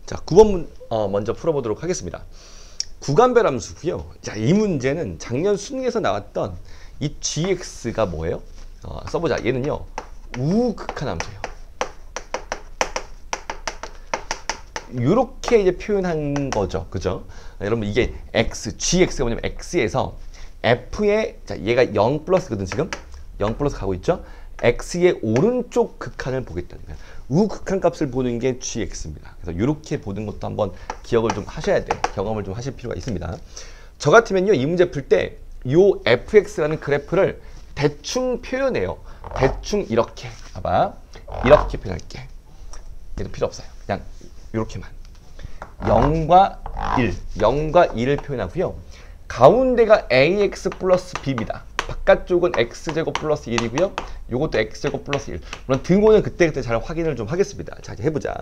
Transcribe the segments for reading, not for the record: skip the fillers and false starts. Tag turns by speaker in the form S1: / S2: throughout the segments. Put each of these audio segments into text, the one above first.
S1: 자, 9번 먼저 풀어보도록 하겠습니다. 구간별 함수고요. 자, 이 문제는 작년 수능에서 나왔던 이 gx가 뭐예요? 써보자. 얘는요, 우극한 함수예요. 이렇게 이제 표현한 거죠. 그죠? 여러분, 이게 gx가 뭐냐면 x에서 f의, 자, 얘가 0 플러스거든, 지금? 0 플러스 가고 있죠? x의 오른쪽 극한을 보겠다는 거예요. 우극한 값을 보는 게 gx입니다. 그래서 이렇게 보는 것도 한번 기억을 좀 하셔야 돼. 경험을 좀 하실 필요가 있습니다. 저 같으면요, 이 문제 풀 때 요 fx라는 그래프를 대충 표현해요. 대충 이렇게. 봐봐. 이렇게 표현할게. 얘도 필요 없어요. 그냥 이렇게만. 0과 1. 0과 1을 표현하고요. 가운데가 ax 플러스 b입니다. 바깥쪽은 x제곱 플러스 1이고요. 요것도 x제곱 플러스 1. 물론 등호는 그때그때 잘 확인을 좀 하겠습니다. 자, 이제 해보자.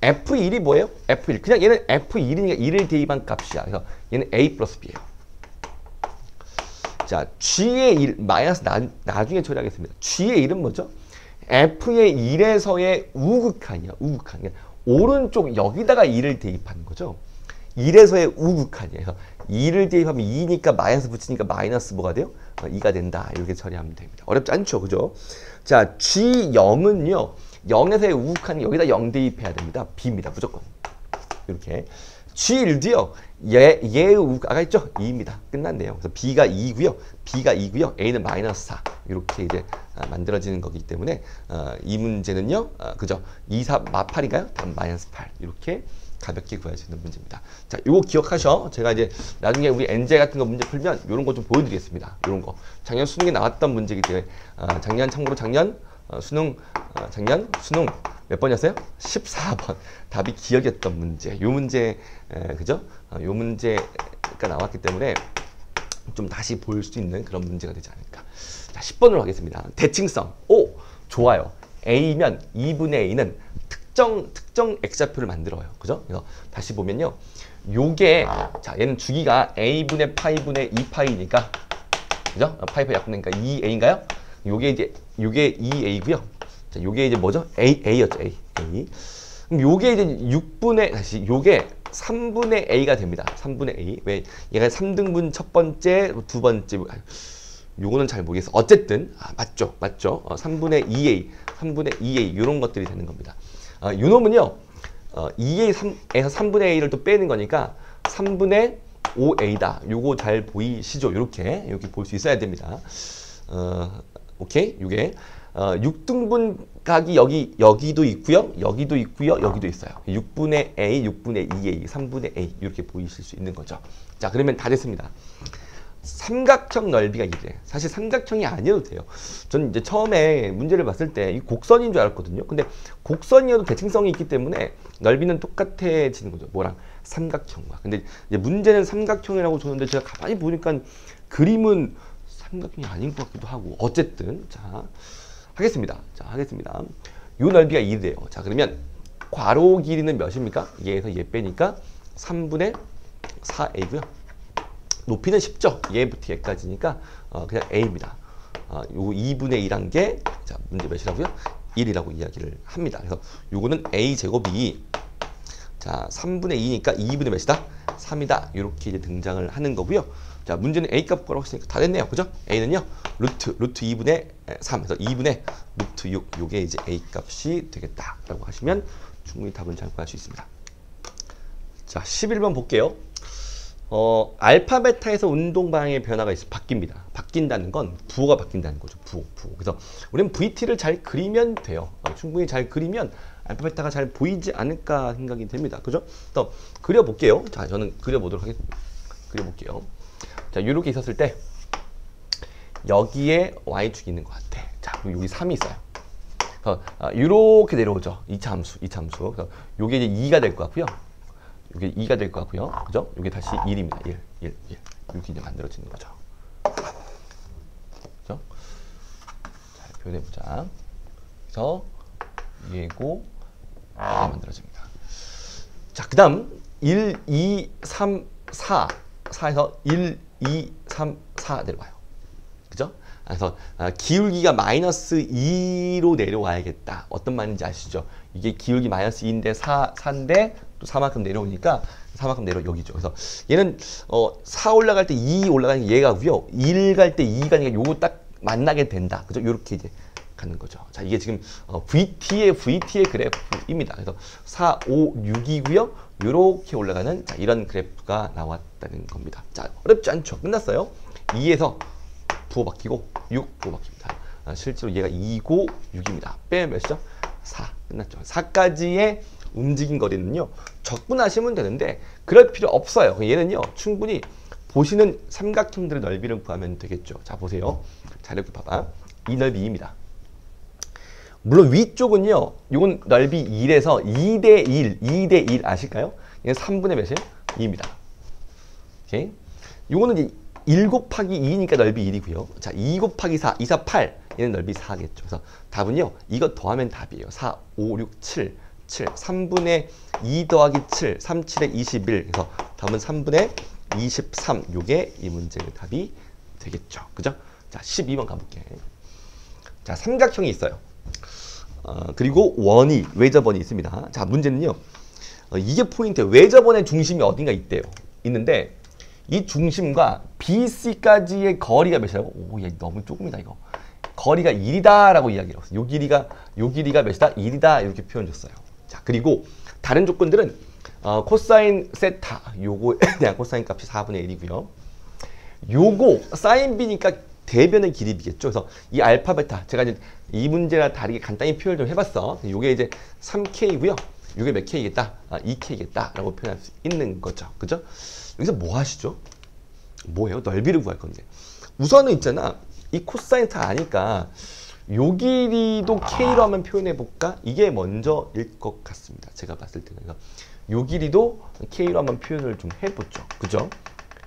S1: f1이 뭐예요? f1. 그냥 얘는 f1이니까 1을 대입한 값이야. 그래서 얘는 a 플러스 b예요. 자, g의 1, 마이너스 나중에 처리하겠습니다. g의 1은 뭐죠? f의 1에서의 우극한이야. 우극한. 그러니까 오른쪽 여기다가 2를 대입하는 거죠. 1에서의 우극한이에요. 그래서 2를 대입하면 2니까 마이너스 붙이니까 마이너스 뭐가 돼요? 2가 된다. 이렇게 처리하면 됩니다. 어렵지 않죠? 그죠? 자, G0은요. 0에서의 우극한이 여기다 0 대입해야 됩니다. B입니다. 무조건. 이렇게. G1도요. 얘의 우극, 아까 있죠? 2입니다. 끝났네요. 그래서 B가 2고요. B가 2고요. A는 마이너스 4. 이렇게 이제 만들어지는 거기 때문에 이 문제는요. 그죠? 2, 4, 8인가요? 답은 마이너스 8. 이렇게 가볍게 구할 수 있는 문제입니다. 자, 요거 기억하셔. 제가 이제 나중에 우리 NJ 같은 거 문제 풀면 요런 거 좀 보여드리겠습니다. 요런 거. 작년 수능에 나왔던 문제이기 때문에 참고로 작년 수능 몇 번이었어요? 14번. 답이 기억이었던 문제. 요 문제, 그죠? 요 문제가 나왔기 때문에 좀 다시 볼 수 있는 그런 문제가 되지 않을까. 자, 10번으로 하겠습니다. 대칭성. 오, 좋아요. A면 2분의 A는 특정 X좌표를 만들어요. 그죠? 그래서 다시 보면요. 요게, 자, 얘는 주기가 A분의 파이분의 2파이니까, 그죠? 파이파 약분되니까 2A인가요? 요게 2A고요. 자, 요게 이제 뭐죠? A였죠, A. 그럼 요게 이제 6분의, 요게 3분의 A가 됩니다. 3분의 A. 왜? 얘가 3등분 첫 번째, 두 번째, 요거는 잘 모르겠어. 어쨌든, 맞죠. 3분의 2A, 3분의 2A, 요런 것들이 되는 겁니다. 요 놈은요, 2A3에서 3분의 A를 또 빼는 거니까 3분의 5A다. 요거 잘 보이시죠? 이렇게 볼 수 있어야 됩니다. 오케이? 요게 6등분 각이 여기도 있고요. 여기도 있고요. 여기도 있어요. 6분의 A, 6분의 2A, 3분의 A 이렇게 보이실 수 있는 거죠. 자, 그러면 다 됐습니다. 삼각형 넓이가 이래. 사실 삼각형이 아니어도 돼요. 저는 이제 처음에 문제를 봤을 때 이 곡선인 줄 알았거든요. 근데 곡선이어도 대칭성이 있기 때문에 넓이는 똑같아지는 거죠. 뭐랑? 삼각형과. 근데 이제 문제는 삼각형이라고 줬는데 제가 가만히 보니까 그림은 삼각형이 아닌 것 같기도 하고. 어쨌든 자, 하겠습니다. 요 넓이가 이래요. 자, 그러면 괄호 길이는 몇입니까? 얘에서 얘 빼니까 3분의 4a고요. 높이는 쉽죠? 얘부터 얘까지니까 그냥 a입니다. 요 2분의 1한 게, 자, 문제 몇이라고요? 1이라고 이야기를 합니다. 그래서 요거는 a 제곱이, 자, 3분의 2니까 2분의 몇이다? 3이다. 이렇게 이제 등장을 하는 거고요. 자, 문제는 a 값 구하라고 했으니까 다 됐네요. 그죠? a는요, 루트 2분의 3. 그래서 2분의 루트 6. 요게 이제 a 값이 되겠다라고 하시면 충분히 답은 잘 구할 수 있습니다. 자, 11번 볼게요. 알파, 베타에서 운동 방향의 변화가 바뀝니다. 바뀐다는 건 부호가 바뀐다는 거죠. 부호. 그래서 우리는 VT를 잘 그리면 돼요. 충분히 잘 그리면 알파, 베타가 잘 보이지 않을까 생각이 됩니다. 그죠? 또 그려볼게요. 자, 저는 그려보도록 하겠습니다. 그려볼게요. 자, 이렇게 있었을 때 여기에 Y축이 있는 것 같아. 자, 그럼 여기 3이 있어요. 이렇게 내려오죠. 2차 함수. 그래서 요게 이제 2가 될 것 같고요. 이게 2가 될 것 같고요. 그죠? 이게 다시 1입니다. 1. 이렇게 이제 만들어지는 거죠. 그죠? 자, 표현해보자. 그래서 얘고 이렇게 만들어집니다. 자, 그 다음 1, 2, 3, 4. 4에서 1, 2, 3, 4 내려와요. 그죠? 그래서 기울기가 마이너스 2로 내려와야겠다. 어떤 말인지 아시죠? 이게 기울기 마이너스 2인데 4인데 또 4만큼 내려오니까 4만큼 내려 여기죠. 그래서 얘는 4 올라갈 때 2 올라가는 게 얘가고요. 1 갈 때 2 가니까 요거 딱 만나게 된다. 그죠? 요렇게 이제 가는 거죠. 자, 이게 지금 VT의 그래프입니다. 그래서 4, 5, 6이고요. 요렇게 올라가는 자, 이런 그래프가 나왔다는 겁니다. 자, 어렵지 않죠? 끝났어요. 2에서 부호 바뀌고 6 부호 바뀝니다. 실제로 얘가 2고 6입니다. 빼면 몇이죠? 4. 끝났죠. 4까지의 움직인 거리는요. 적분하시면 되는데 그럴 필요 없어요. 얘는요. 충분히 보시는 삼각형들의 넓이를 구하면 되겠죠. 자, 보세요. 자, 이렇게 봐봐. 이 넓이 2입니다. 물론 위쪽은요. 이건 넓이 1에서 2대 1, 2대 1 아실까요? 얘는 3분의 몇이에요? 2입니다. 오케이. 요거는 이제 1 곱하기 2니까 넓이 1이고요. 자, 2 곱하기 4, 2, 4, 8. 얘는 넓이 4겠죠. 그래서 답은요. 이거 더하면 답이에요. 4, 5, 6, 7. 7. 3분의 2 더하기 7. 3, 7에 21. 그래서 답은 3분의 23. 요게 이 문제의 답이 되겠죠. 그죠? 자, 12번 가볼게. 자, 삼각형이 있어요. 그리고 원이, 외접원이 있습니다. 자, 문제는요. 이게 포인트예요. 외접원의 중심이 어딘가 있대요. 있는데 이 중심과 BC까지의 거리가 몇이라고? 오, 얘 너무 조금이다 이거. 거리가 1이다 라고 이야기를 했어요. 요 길이가 몇이다? 1이다 이렇게 표현 줬어요. 자, 그리고 다른 조건들은 코사인 세타 요거에 대한 코사인 값이 4분의 1이고요. 요거 사인 B니까 대변의 길이 B겠죠. 그래서 이 알파 베타 제가 이제 이 문제랑 다르게 간단히 표현을 좀 해봤어. 요게 이제 3K고요. 요게 몇 K겠다? 2K겠다 라고 표현할 수 있는 거죠. 그죠? 여기서 뭐 하시죠? 뭐예요? 넓이를 구할 건데. 우선은 있잖아. 이 코사인 다 아니까 요 길이도 K로 한번 표현해 볼까? 이게 먼저일 것 같습니다. 제가 봤을 때는. 요 길이도 K로 한번 표현을 좀 해보죠. 그죠?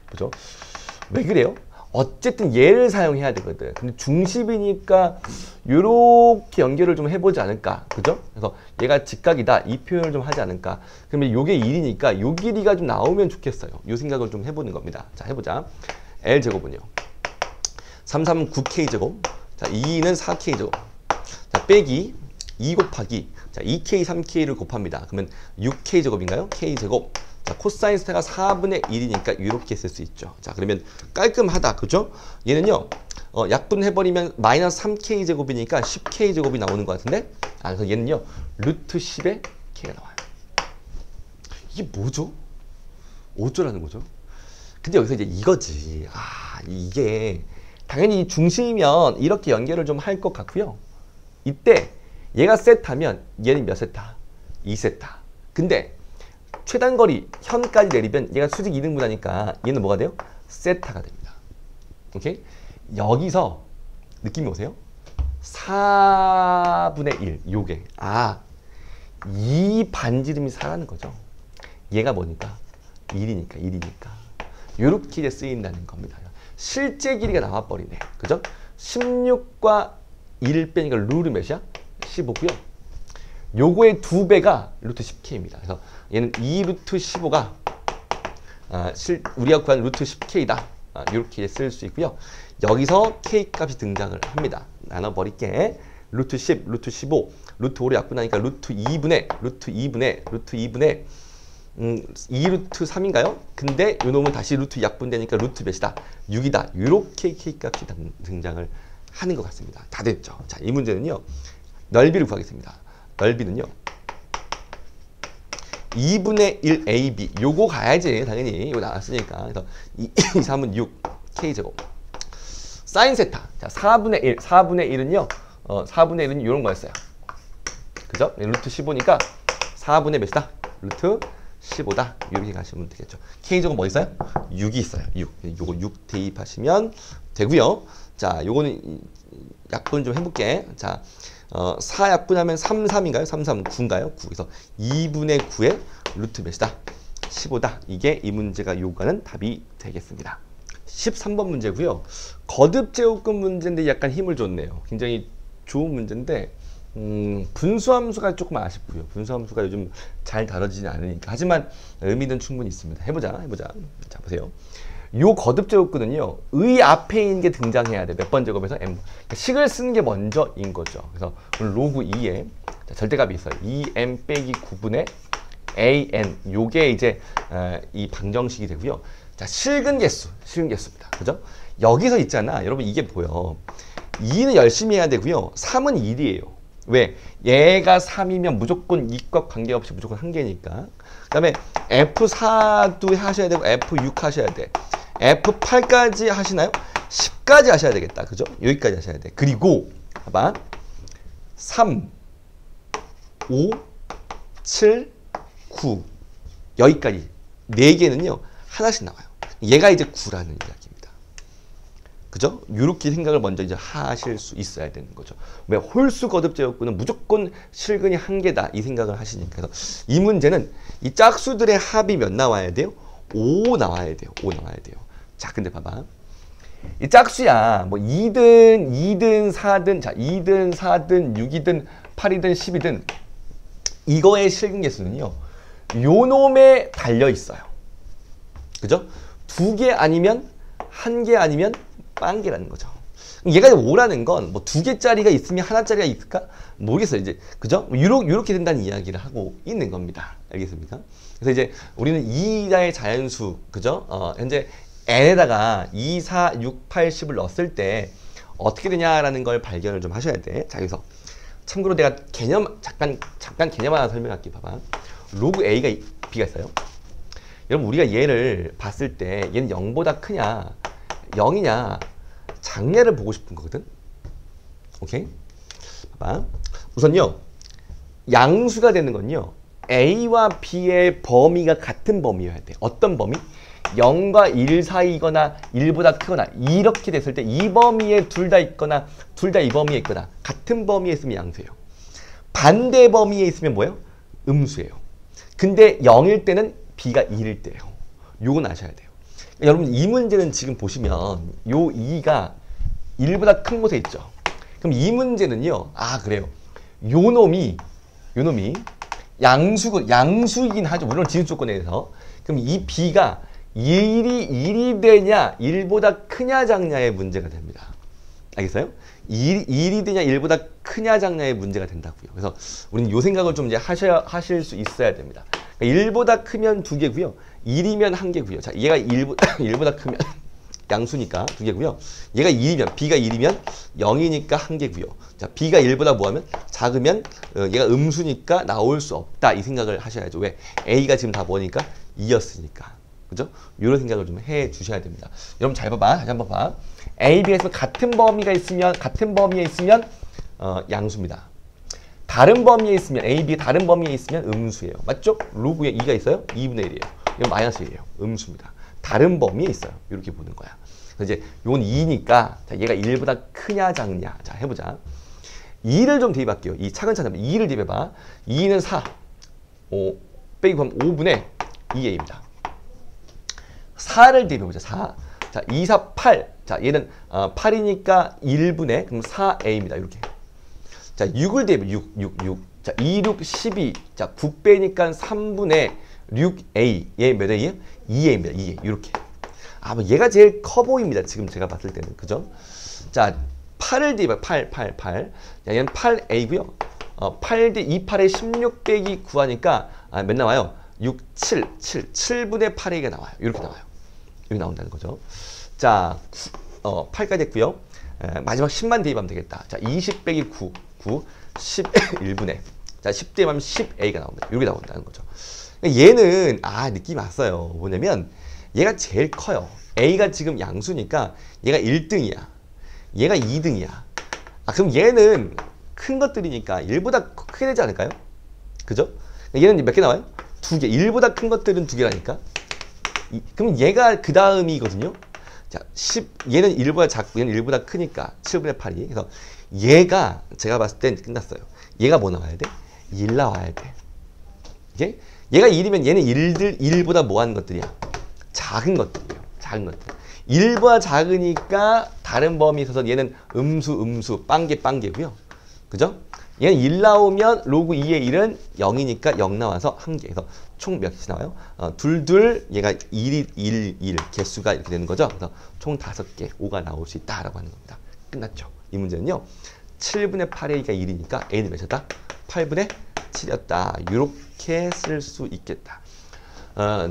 S1: 그죠? 왜 그래요? 어쨌든 얘를 사용해야 되거든. 근데 중심이니까 요렇게 연결을 좀 해보지 않을까. 그죠? 그래서 얘가 직각이다. 이 표현을 좀 하지 않을까. 그러면 요게 1이니까 요 길이가 좀 나오면 좋겠어요. 요 생각을 좀 해보는 겁니다. 자, 해보자. L제곱은요. 3, 3, 9K제곱. 자, 2는 4K제곱. 자, 빼기 2 곱하기. 자, 2K, 3K를 곱합니다. 그러면 6K제곱인가요? K제곱. 자, 코사인 스타가 4분의 1이니까 이렇게 쓸 수 있죠. 자, 그러면 깔끔하다. 그죠? 얘는요, 약분해버리면 마이너스 3K제곱이니까 10K제곱이 나오는 것 같은데? 그래서 얘는요, 루트 10의 K가 나와요. 이게 뭐죠? 어쩌라는 거죠? 근데 여기서 이제 이거지. 이게, 당연히 중심이면 이렇게 연결을 좀 할 것 같고요. 이때, 얘가 세타면 얘는 몇 세타? 2세타. 근데, 최단거리 현까지 내리면 얘가 수직 2등분하니까 얘는 뭐가 돼요? 세타가 됩니다. 오케이? 여기서 느낌이 오세요? 4분의 1 요게 이 반지름이 4라는 거죠. 얘가 뭐니까? 1이니까 요렇게 이제 쓰인다는 겁니다. 실제 길이가 나와버리네. 그죠? 16과 1을 빼니까 룰이 몇이야? 15고요. 요거의 2배가 루트 10K입니다. 그래서 얘는 2루트 15가 우리가 구한 루트 10K다. 이렇게 쓸 수 있고요. 여기서 K 값이 등장을 합니다. 나눠버릴게. 루트 10, 루트 15, 루트 5를 약분하니까 루트 2분의 2루트 3인가요? 근데 요 놈은 다시 루트 약분되니까 루트 몇이다? 6이다. 이렇게 K 값이 등장을 하는 것 같습니다. 다 됐죠? 자, 이 문제는요. 넓이를 구하겠습니다. 넓이는요. 2분의 1 AB. 요거 가야지. 당연히. 이거 나왔으니까. 그래서 2, 3은 6. K제곱. 사인 세타. 자, 4분의 1. 4분의 1은요. 4분의 1은 이런 거였어요. 그죠? 루트 15니까 4분의 몇이다? 루트 15다. 이렇게 가시면 되겠죠. K제곱 뭐 있어요? 6이 있어요. 6. 요거 6 대입하시면 되고요. 자, 요거는 약분 좀 해볼게. 자, 4 약분하면 3, 3인가요? 3, 3, 9인가요? 9. 그래서 2분의 9의 루트 몇이다? 15다. 이게 이 문제가 요구하는 답이 되겠습니다. 13번 문제고요. 거듭제곱근 문제인데 약간 힘을 줬네요. 굉장히 좋은 문제인데 분수함수가 조금 아쉽고요. 분수함수가 요즘 잘 다뤄지지 않으니까. 하지만 의미는 충분히 있습니다. 해보자. 자, 보세요. 요 거듭제곱근은요. 의 앞에 있는 게 등장해야 돼. 몇 번 제곱에서 m. 그러니까 식을 쓰는 게 먼저인 거죠. 그래서 로그 2에 절대값이 있어요. 2m 빼기 9분의 AN 요게 이제 이 방정식이 되고요. 자, 실근 개수입니다. 그죠? 여기서 있잖아. 여러분 이게 보여. 2는 열심히 해야 되고요. 3은 1이에요. 왜? 얘가 3이면 무조건 이과 관계없이 무조건 한 개니까. 그 다음에 F4도 하셔야 되고 F6 하셔야 돼. F8까지 하시나요? 10까지 하셔야 되겠다. 그죠? 여기까지 하셔야 돼. 그리고 봐봐. 3, 5, 7, 9 여기까지 4개는요. 하나씩 나와요. 얘가 이제 9라는 이야기입니다. 그죠? 이렇게 생각을 먼저 이제 하실 수 있어야 되는 거죠. 왜 홀수 거듭제곱근은 무조건 실근이 한 개다 이 생각을 하시니까. 그래서 이 문제는 이 짝수들의 합이 몇 나와야 돼요? 5 나와야 돼요. 5 나와야 돼요. 자, 근데 봐봐. 이 짝수야. 뭐 2든 4든 자, 2든 4든 6이든 8이든 10이든 이거의 실근 개수는요. 요 놈에 달려 있어요. 그죠? 2개 아니면 1개 아니면 빵개라는 거죠. 얘가 5라는 건 뭐 2개짜리가 있으면 하나짜리가 있을까? 모르겠어요. 이제 그죠? 요렇게 된다는 이야기를 하고 있는 겁니다. 알겠습니까? 그래서 이제 우리는 2자의 자연수, 그죠? 현재 n에다가 2, 4, 6, 8, 10을 넣었을 때 어떻게 되냐라는 걸 발견을 좀 하셔야 돼. 자, 여기서 참고로 내가 개념 잠깐 개념 하나 설명할게. 봐봐. 로그 A가 B가 있어요. 여러분 우리가 얘를 봤을 때 얘는 0보다 크냐 0이냐 장래를 보고 싶은 거거든. 오케이? 봐봐. 우선요. 양수가 되는 건요. A와 B의 범위가 같은 범위여야 돼. 어떤 범위? 0과 1 사이거나 1보다 크거나 이렇게 됐을 때 이 범위에 둘 다 있거나 둘 다 이 범위에 있거나 같은 범위에 있으면 양수예요. 반대 범위에 있으면 뭐예요? 음수예요. 근데 0일 때는 B가 1일 때예요. 요건 아셔야 돼요. 여러분 이 문제는 지금 보시면 요 2가 1보다 큰 곳에 있죠. 그럼 이 문제는요. 아 그래요. 요 놈이 양수이긴 하죠. 물론 지수 조건에서. 그럼 이 B가 1이 되냐 1보다 크냐 작냐의 문제가 됩니다. 알겠어요? 1이 되냐 1보다 크냐 작냐의 문제가 된다고요. 그래서 우리는 요 생각을 좀 이제 하실 수 있어야 됩니다. 그러니까 1보다 크면 2개고요. 1이면 1개고요. 자, 얘가 1보다 크면 양수니까 2개고요. 얘가 1이면 B가 1이면 0이니까 1개고요. 자, B가 1보다 뭐하면 작으면 얘가 음수니까 나올 수 없다. 이 생각을 하셔야죠. 왜? A가 지금 다 뭐니까 2였으니까. 그죠? 이런 생각을 좀 해 주셔야 됩니다. 여러분 잘 봐봐. 다시 한번 봐. A, B가 있으면 같은 범위에 있으면 양수입니다. 다른 범위에 있으면 A, B 다른 범위에 있으면 음수예요. 맞죠? 로그에 2가 있어요? 2분의 1이에요. 이건 마이너스 1이에요. 음수입니다. 다른 범위에 있어요. 이렇게 보는 거야. 그래서 이제 이건 2니까 자, 얘가 1보다 크냐 작냐. 자, 해보자. 2를 좀 대입할게요. 이 차근차근 2를 대입해봐. 2는 4. 5 빼기 5분의 2a입니다. 4를 대입해보자. 4. 자, 2, 4, 8. 자, 얘는 8이니까 1분의 그럼 4a입니다. 이렇게. 자, 6을 대입해. 6. 자, 2, 6, 12. 자, 9 빼니까 3분의 6a. 얘 몇 a예요? 2a입니다. 2a. 이렇게. 뭐 얘가 제일 커 보입니다. 지금 제가 봤을 때는. 그죠? 자, 8을 대입해. 8. 자, 얘는 8a고요. 8 대 2, 8에 16 빼기 9 하니까 몇 나와요? 6, 7분의 8a가 나와요. 이렇게 나와요. 이렇게 나온다는 거죠. 자, 8까지 했고요. 마지막 10만 대입하면 되겠다. 자, 20 빼기 9, 11분의. 자, 10 대입하면 10a가 나옵니다. 이렇게 나온다는 거죠. 얘는, 느낌이 왔어요. 뭐냐면, 얘가 제일 커요. a가 지금 양수니까 얘가 1등이야. 얘가 2등이야. 그럼 얘는 큰 것들이니까 1보다 크게 되지 않을까요? 그죠? 얘는 몇 개 나와요? 2개. 1보다 큰 것들은 2개라니까. 그럼 얘가 그 다음이거든요. 자, 얘는 1보다 작고 얘는 1보다 크니까 7분의 8이. 그래서 얘가 제가 봤을 땐 끝났어요. 얘가 뭐 나와야 돼? 1 나와야 돼. 이게 얘가 1이면 얘는 1보다 뭐 하는 것들이야? 작은 것들이에요. 작은 것들. 1보다 작으니까 다른 범위에 있어서 얘는 음수, 빵개고요. 그죠? 얘는 1 나오면 로그 2의 1은 0이니까 0 나와서 1개. 그래서 총 몇 개씩 나와요? 둘, 얘가 1 개수가 이렇게 되는 거죠. 그래서 총 5개, 5가 나올 수 있다라고 하는 겁니다. 끝났죠. 이 문제는요. 7분의 8a가 1이니까 a는 몇이다? 8분의 치렸다. 이렇게 쓸 수 있겠다.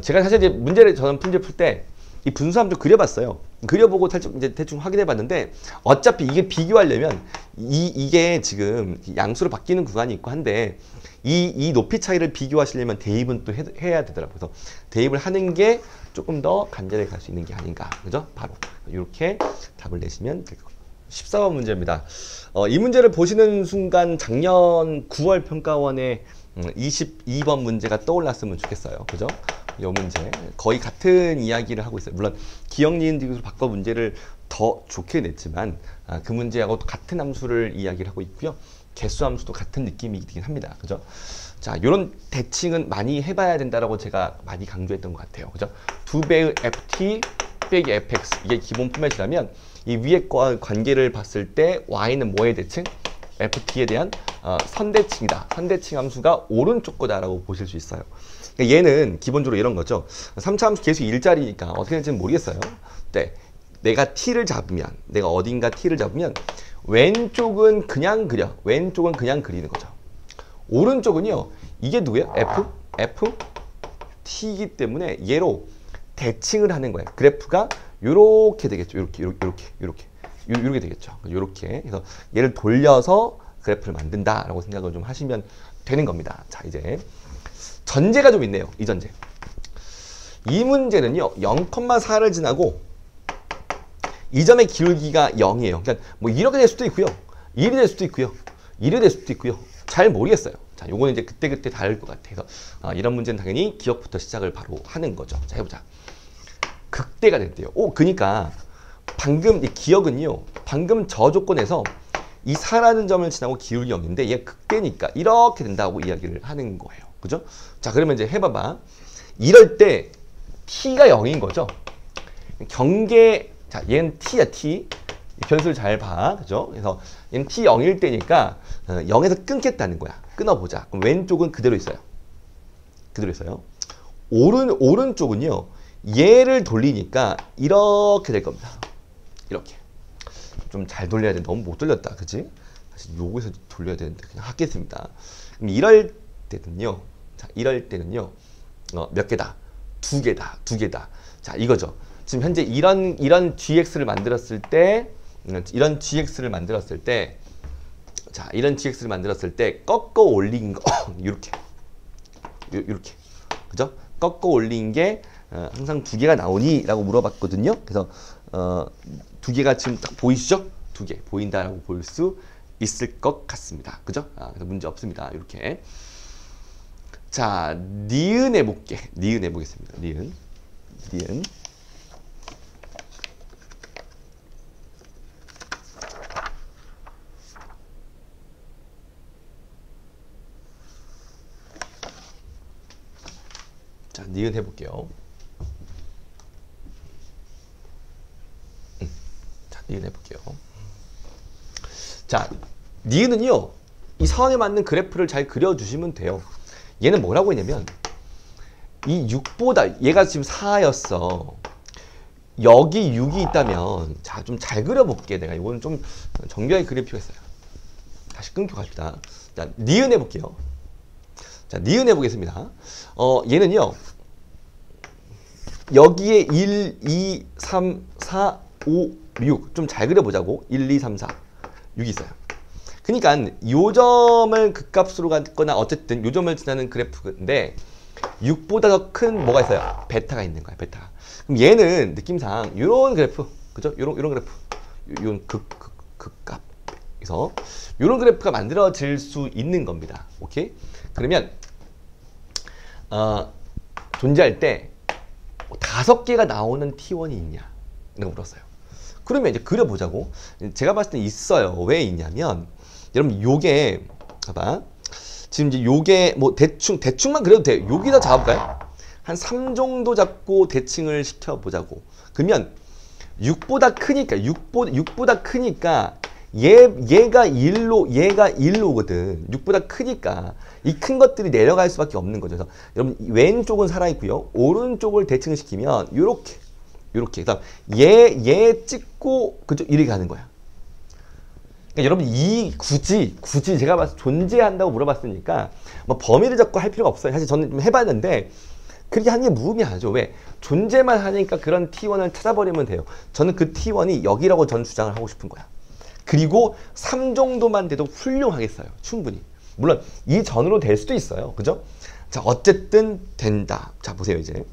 S1: 제가 사실 이제 문제를 저는 문제 풀 때 이 분수함 좀 그려봤어요. 그려보고 살짝 이제 대충 확인해봤는데 어차피 이게 비교하려면 이게 지금 양수로 바뀌는 구간이 있고 한데 이 높이 차이를 비교하시려면 대입은 또 해야 되더라고요. 그래서 대입을 하는 게 조금 더 간절하게 갈 수 있는 게 아닌가. 그죠? 바로 이렇게 답을 내시면 될 거예요. 14번 문제입니다. 이 문제를 보시는 순간 작년 9월 평가원에 22번 문제가 떠올랐으면 좋겠어요. 그죠? 이 문제 거의 같은 이야기를 하고 있어요. 물론 기억 니은 디귿으로 바꿔 문제를 더 좋게 냈지만 그 문제하고 같은 함수를 이야기를 하고 있고요. 개수 함수도 같은 느낌이긴 합니다. 그죠? 자, 이런 대칭은 많이 해봐야 된다라고 제가 많이 강조했던 것 같아요. 그죠? 2배의 ft 빼기 fx 이게 기본 포맷이라면 이 위에 관계를 봤을 때 y는 뭐의 대칭? ft에 대한 선대칭이다. 선대칭 함수가 오른쪽 거다라고 보실 수 있어요. 그러니까 얘는 기본적으로 이런 거죠. 3차 함수 계수 일자리니까 어떻게 될지는 모르겠어요. 네, 내가 t를 잡으면 내가 어딘가 t를 잡으면 왼쪽은 그냥 그려. 왼쪽은 그냥 그리는 거죠. 오른쪽은요. 이게 누구예요? f t이기 때문에 얘로 대칭을 하는 거예요. 그래프가 요렇게 되겠죠. 요렇게 되겠죠. 요렇게. 그래서 얘를 돌려서 그래프를 만든다라고 생각을 좀 하시면 되는 겁니다. 자, 이제 전제가 좀 있네요. 이 전제. 이 문제는요. 0,4를 지나고 이 점의 기울기가 0이에요. 그러니까 뭐 이렇게 될 수도 있고요. 1이 될 수도 있고요. 1이 될 수도 있고요. 잘 모르겠어요. 자, 요거는 이제 그때그때 다를 것 같아서 이런 문제는 당연히 기억부터 시작을 바로 하는 거죠. 자, 해보자. 극대가 됐대요. 그러니까 방금 이 기억은요. 방금 저 조건에서 이 4라는 점을 지나고 기울기 0인데 얘 극대니까 이렇게 된다고 이야기를 하는 거예요. 그죠? 자, 그러면 이제 해봐봐. 이럴 때 t가 0인 거죠. 경계, 자, 얘는 t야, t. 변수를 잘 봐. 그죠? 그래서 얘는 t 0일 때니까 0에서 끊겠다는 거야. 끊어보자. 그럼 왼쪽은 그대로 있어요. 그대로 있어요. 오른쪽은요. 얘를 돌리니까 이렇게 될 겁니다. 이렇게. 좀 잘 돌려야 돼. 너무 못 돌렸다. 그치? 사실 요거에서 돌려야 되는데 그냥 하겠습니다. 그럼 이럴 때는요. 자, 이럴 때는요. 몇 개다? 두 개다. 자, 이거죠. 지금 현재 이런 gx를 만들었을 때 이런 gx를 만들었을 때 자, 이런 gx를 만들었을 때 꺾어 올린 거 이렇게. 그죠? 꺾어 올린 게 항상 두 개가 나오니? 라고 물어봤거든요. 그래서 두 개가 지금 딱 보이시죠? 두 개 보인다라고 볼 수 있을 것 같습니다. 그죠? 그래서 문제 없습니다. 이렇게. 자, 니은 해볼게. 니은 해보겠습니다. 니은. 자, 니은 해볼게요. 자, 니은 해볼게요. 자, 니은은요, 이 상황에 맞는 그래프를 잘 그려주시면 돼요. 얘는 뭐라고 했냐면, 이 6보다, 얘가 지금 4였어. 여기 6이 있다면, 자, 좀 잘 그려볼게. 내가 이거는 좀 정교하게 그릴 필요가 있어요. 다시 끊고 갑시다. 자, 니은 해볼게요. 자, 니은 해보겠습니다. 얘는요, 여기에 1, 2, 3, 4, 5, 6. 좀 잘 그려보자고. 1, 2, 3, 4. 6이 있어요. 그러니까 요 점을 극값으로 갔거나 어쨌든 요 점을 지나는 그래프인데 6보다 더 큰 뭐가 있어요? 베타가 있는 거야. 베타. 그럼 얘는 느낌상 요런 그래프. 그죠? 요런 그래프. 요런 극값. 그래서 요런 그래프가 만들어질 수 있는 겁니다. 오케이? 그러면 존재할 때 5개가 나오는 T1이 있냐? 라고 물었어요. 그러면 이제 그려보자고. 제가 봤을 때 있어요. 왜 있냐면, 여러분, 요게, 봐봐. 지금 이제 요게, 뭐, 대충만 그려도 돼요. 여기다 잡아볼까요? 한 3 정도 잡고 대칭을 시켜보자고. 그러면, 6보다 크니까, 6보다 크니까, 얘가 1로 오거든. 6보다 크니까, 이 큰 것들이 내려갈 수밖에 없는 거죠. 그래서, 여러분, 왼쪽은 살아있고요. 오른쪽을 대칭을 시키면, 요렇게. 그래서 얘 찍고 그쪽 이렇게 가는 거야. 그러니까 여러분 굳이 제가 봐서 존재한다고 물어봤으니까 뭐 범위를 잡고 할 필요가 없어요. 사실 저는 좀 해봤는데 그렇게 하는 게 무의미하죠. 왜? 존재만 하니까 그런 T1을 찾아버리면 돼요. 저는 그 T1이 여기라고 전 주장을 하고 싶은 거야. 그리고 3 정도만 돼도 훌륭하겠어요. 충분히. 물론 이 전으로 될 수도 있어요. 그죠? 자, 어쨌든 된다. 자, 보세요. 이제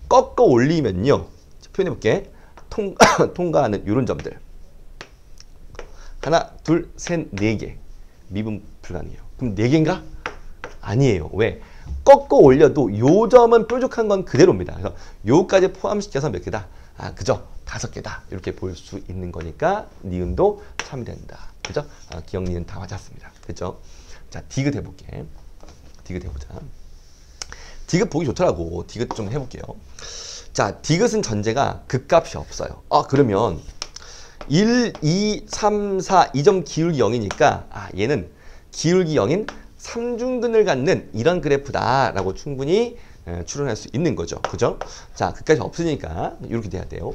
S1: 꺾어 올리면요. 표현해 볼게. 통과하는 이런 점들. 하나, 둘, 셋, 네 개. 미분 불가능해요. 그럼 네 개인가? 아니에요. 왜? 꺾어 올려도 요 점은 뾰족한 건 그대로입니다. 그래서 요까지 포함시켜서 몇 개다? 아, 그죠? 5개다. 이렇게 볼 수 있는 거니까 니은도 참된다. 그죠? 아, 기억 니은 다 맞았습니다. 그죠? 자, 디귿 해볼게. 디귿 해보자. 디귿 보기 좋더라고. 디귿 좀 해볼게요. 자, 디귿은 전제가 극값이 없어요. 아, 그러면 1, 2, 3, 4 이 점 기울기 0이니까 아, 얘는 기울기 0인 삼중근을 갖는 이런 그래프다라고 충분히 추론할 수 있는 거죠. 그죠? 자, 극값이 없으니까 이렇게 돼야 돼요.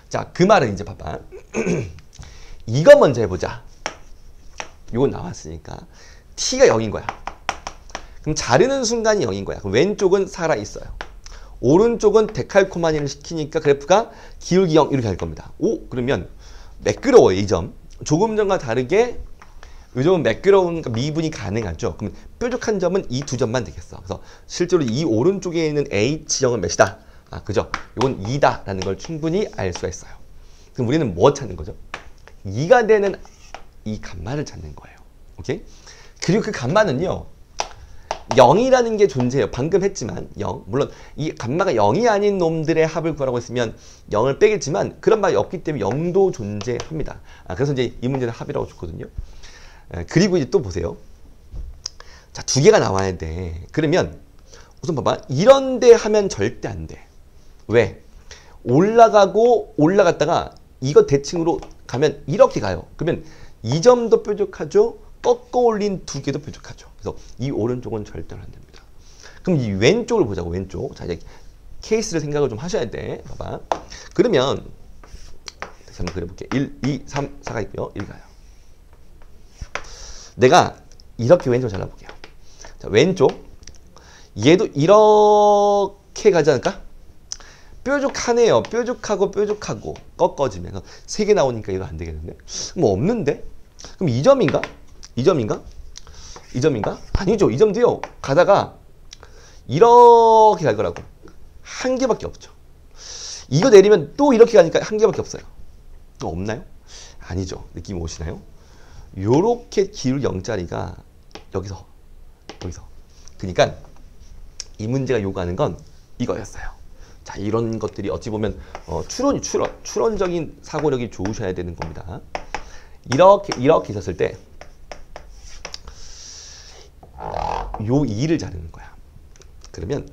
S1: 자, 그 말은 이제 봐봐. 이거 먼저 해보자. 이거 나왔으니까 t가 0인 거야. 그럼 자르는 순간이 0인 거야. 그럼 왼쪽은 살아있어요. 오른쪽은 데칼코마니를 시키니까 그래프가 기울기 0 이렇게 할 겁니다. 오, 그러면 매끄러워요. 이 점. 조금 전과 다르게 이 점은 매끄러운 미분이 가능하죠. 그럼 뾰족한 점은 이 두 점만 되겠어. 그래서 실제로 이 오른쪽에 있는 H형은 몇이다? 아, 그죠? 이건 2다라는 걸 충분히 알 수가 있어요. 그럼 우리는 뭐 찾는 거죠? 2가 되는 이 값만을 찾는 거예요. 오케이? 그리고 그 값만은요. 0이라는 게 존재해요. 방금 했지만 0. 물론 이 값마가 0이 아닌 놈들의 합을 구하라고 했으면 0을 빼겠지만 그런 말이 없기 때문에 0도 존재합니다. 아, 그래서 이제 이 문제는 합이라고 줬거든요. 그리고 이제 또 보세요. 자, 2개가 나와야 돼. 그러면 우선 봐봐. 이런데 하면 절대 안 돼. 왜? 올라가고 올라갔다가 이거 대칭으로 가면 이렇게 가요. 그러면 이 점도 뾰족하죠. 꺾어 올린 2개도 뾰족하죠. 그래서 이 오른쪽은 절대로 안 됩니다. 그럼 이 왼쪽을 보자고. 왼쪽. 자, 이제 케이스를 생각을 좀 하셔야 돼. 봐봐. 그러면 다시 한번 그려볼게. 1, 2, 3, 4가 있고요. 1 가요. 내가 이렇게 왼쪽 잘라볼게요. 자, 왼쪽. 얘도 이렇게 가지 않을까? 뾰족하네요. 뾰족하고 뾰족하고 꺾어지면서 3개 나오니까 이거 안 되겠는데? 뭐 없는데? 그럼 이 점인가? 이 점인가? 이 점인가? 아니죠. 이 점도요. 가다가 이렇게 갈 거라고. 한 개밖에 없죠. 이거 내리면 또 이렇게 가니까 한 개밖에 없어요. 또 없나요? 아니죠. 느낌 오시나요? 요렇게 기울기 0짜리가 여기서. 그러니까 이 문제가 요구하는 건 이거였어요. 자, 이런 것들이 어찌 보면 추론적인 사고력이 좋으셔야 되는 겁니다. 이렇게 있었을 때 요 2를 자르는 거야. 그러면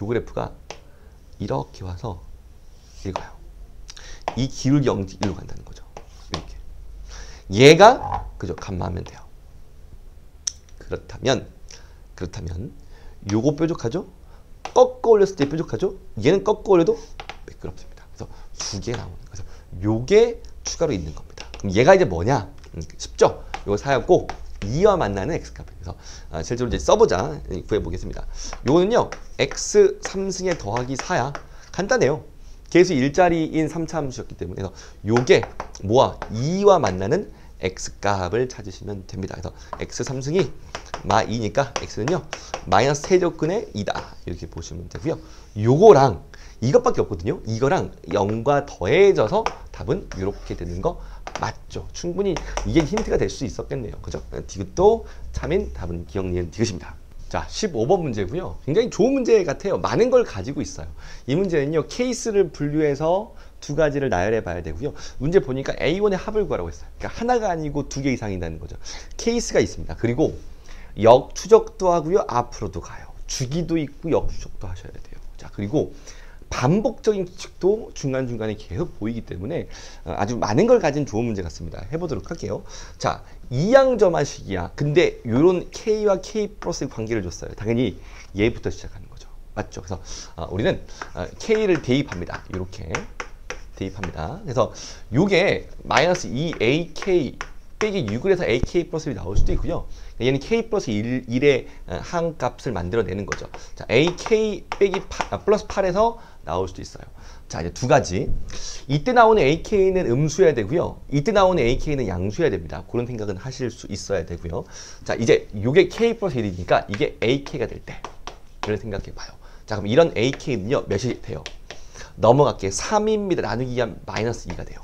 S1: 요 그래프가 이렇게 와서 이거요. 이 기울기 0로 간다는 거죠. 이렇게. 얘가 그죠? 값만 하면 돼요. 그렇다면 요거 뾰족하죠? 꺾어 올렸을 때 뾰족하죠? 얘는 꺾어 올려도 매끄럽습니다. 그래서 2개 나오는 거예요. 그래서 요게 추가로 있는 겁니다. 그럼 얘가 이제 뭐냐? 쉽죠? 요거 사였고 2와 만나는 x값. 그래서 실제로 이제 써보자. 구해보겠습니다. 요거는요. x 3승에 더하기 4야. 간단해요. 계수 일자리인 3차함수였기 때문에. 그래서 요게 뭐야? 2와 만나는 x값을 찾으시면 됩니다. 그래서 x 3승이 마 2니까 x는요. 마이너스 세제곱근의 2다. 이렇게 보시면 되고요. 요거랑 이것밖에 없거든요. 이거랑 0과 더해져서 답은 이렇게 되는 거 맞죠? 충분히 이게 힌트가 될 수 있었겠네요. 그죠? 디귿도 참인 답은 기억 니은 디귿입니다. 자, 15번 문제고요. 굉장히 좋은 문제 같아요. 많은 걸 가지고 있어요. 이 문제는요. 케이스를 분류해서 2가지를 나열해 봐야 되고요. 문제 보니까 A1의 합을 구하라고 했어요. 그러니까 하나가 아니고 2개 이상이라는 거죠. 케이스가 있습니다. 그리고 역추적도 하고요. 앞으로도 가요. 주기도 있고 역추적도 하셔야 돼요. 자, 그리고 반복적인 기측도 중간중간에 계속 보이기 때문에 아주 많은 걸 가진 좋은 문제 같습니다. 해보도록 할게요. 자, 이항점화식이야. 근데 이런 K와 K 플러스의 관계를 줬어요. 당연히 얘부터 시작하는 거죠. 맞죠? 그래서 우리는 K를 대입합니다. 이렇게 대입합니다. 그래서 요게 마이너스 2AK 빼기 6을 해서 AK 플러스 1이 나올 수도 있고요. 얘는 K 플러스 1의 항값을 만들어내는 거죠. 자, AK 빼기 플러스 8에서 나올 수도 있어요. 자, 이제 두 가지. 이때 나오는 AK는 음수여야 되고요. 이때 나오는 AK는 양수여야 됩니다. 그런 생각은 하실 수 있어야 되고요. 자, 이제 이게 K 플러스 1이니까 이게 AK가 될 때. 이걸 생각해 봐요. 자, 그럼 이런 AK는요, 몇이 돼요? 넘어갈게. 3입니다. 나누기 하면 마이너스 2가 돼요.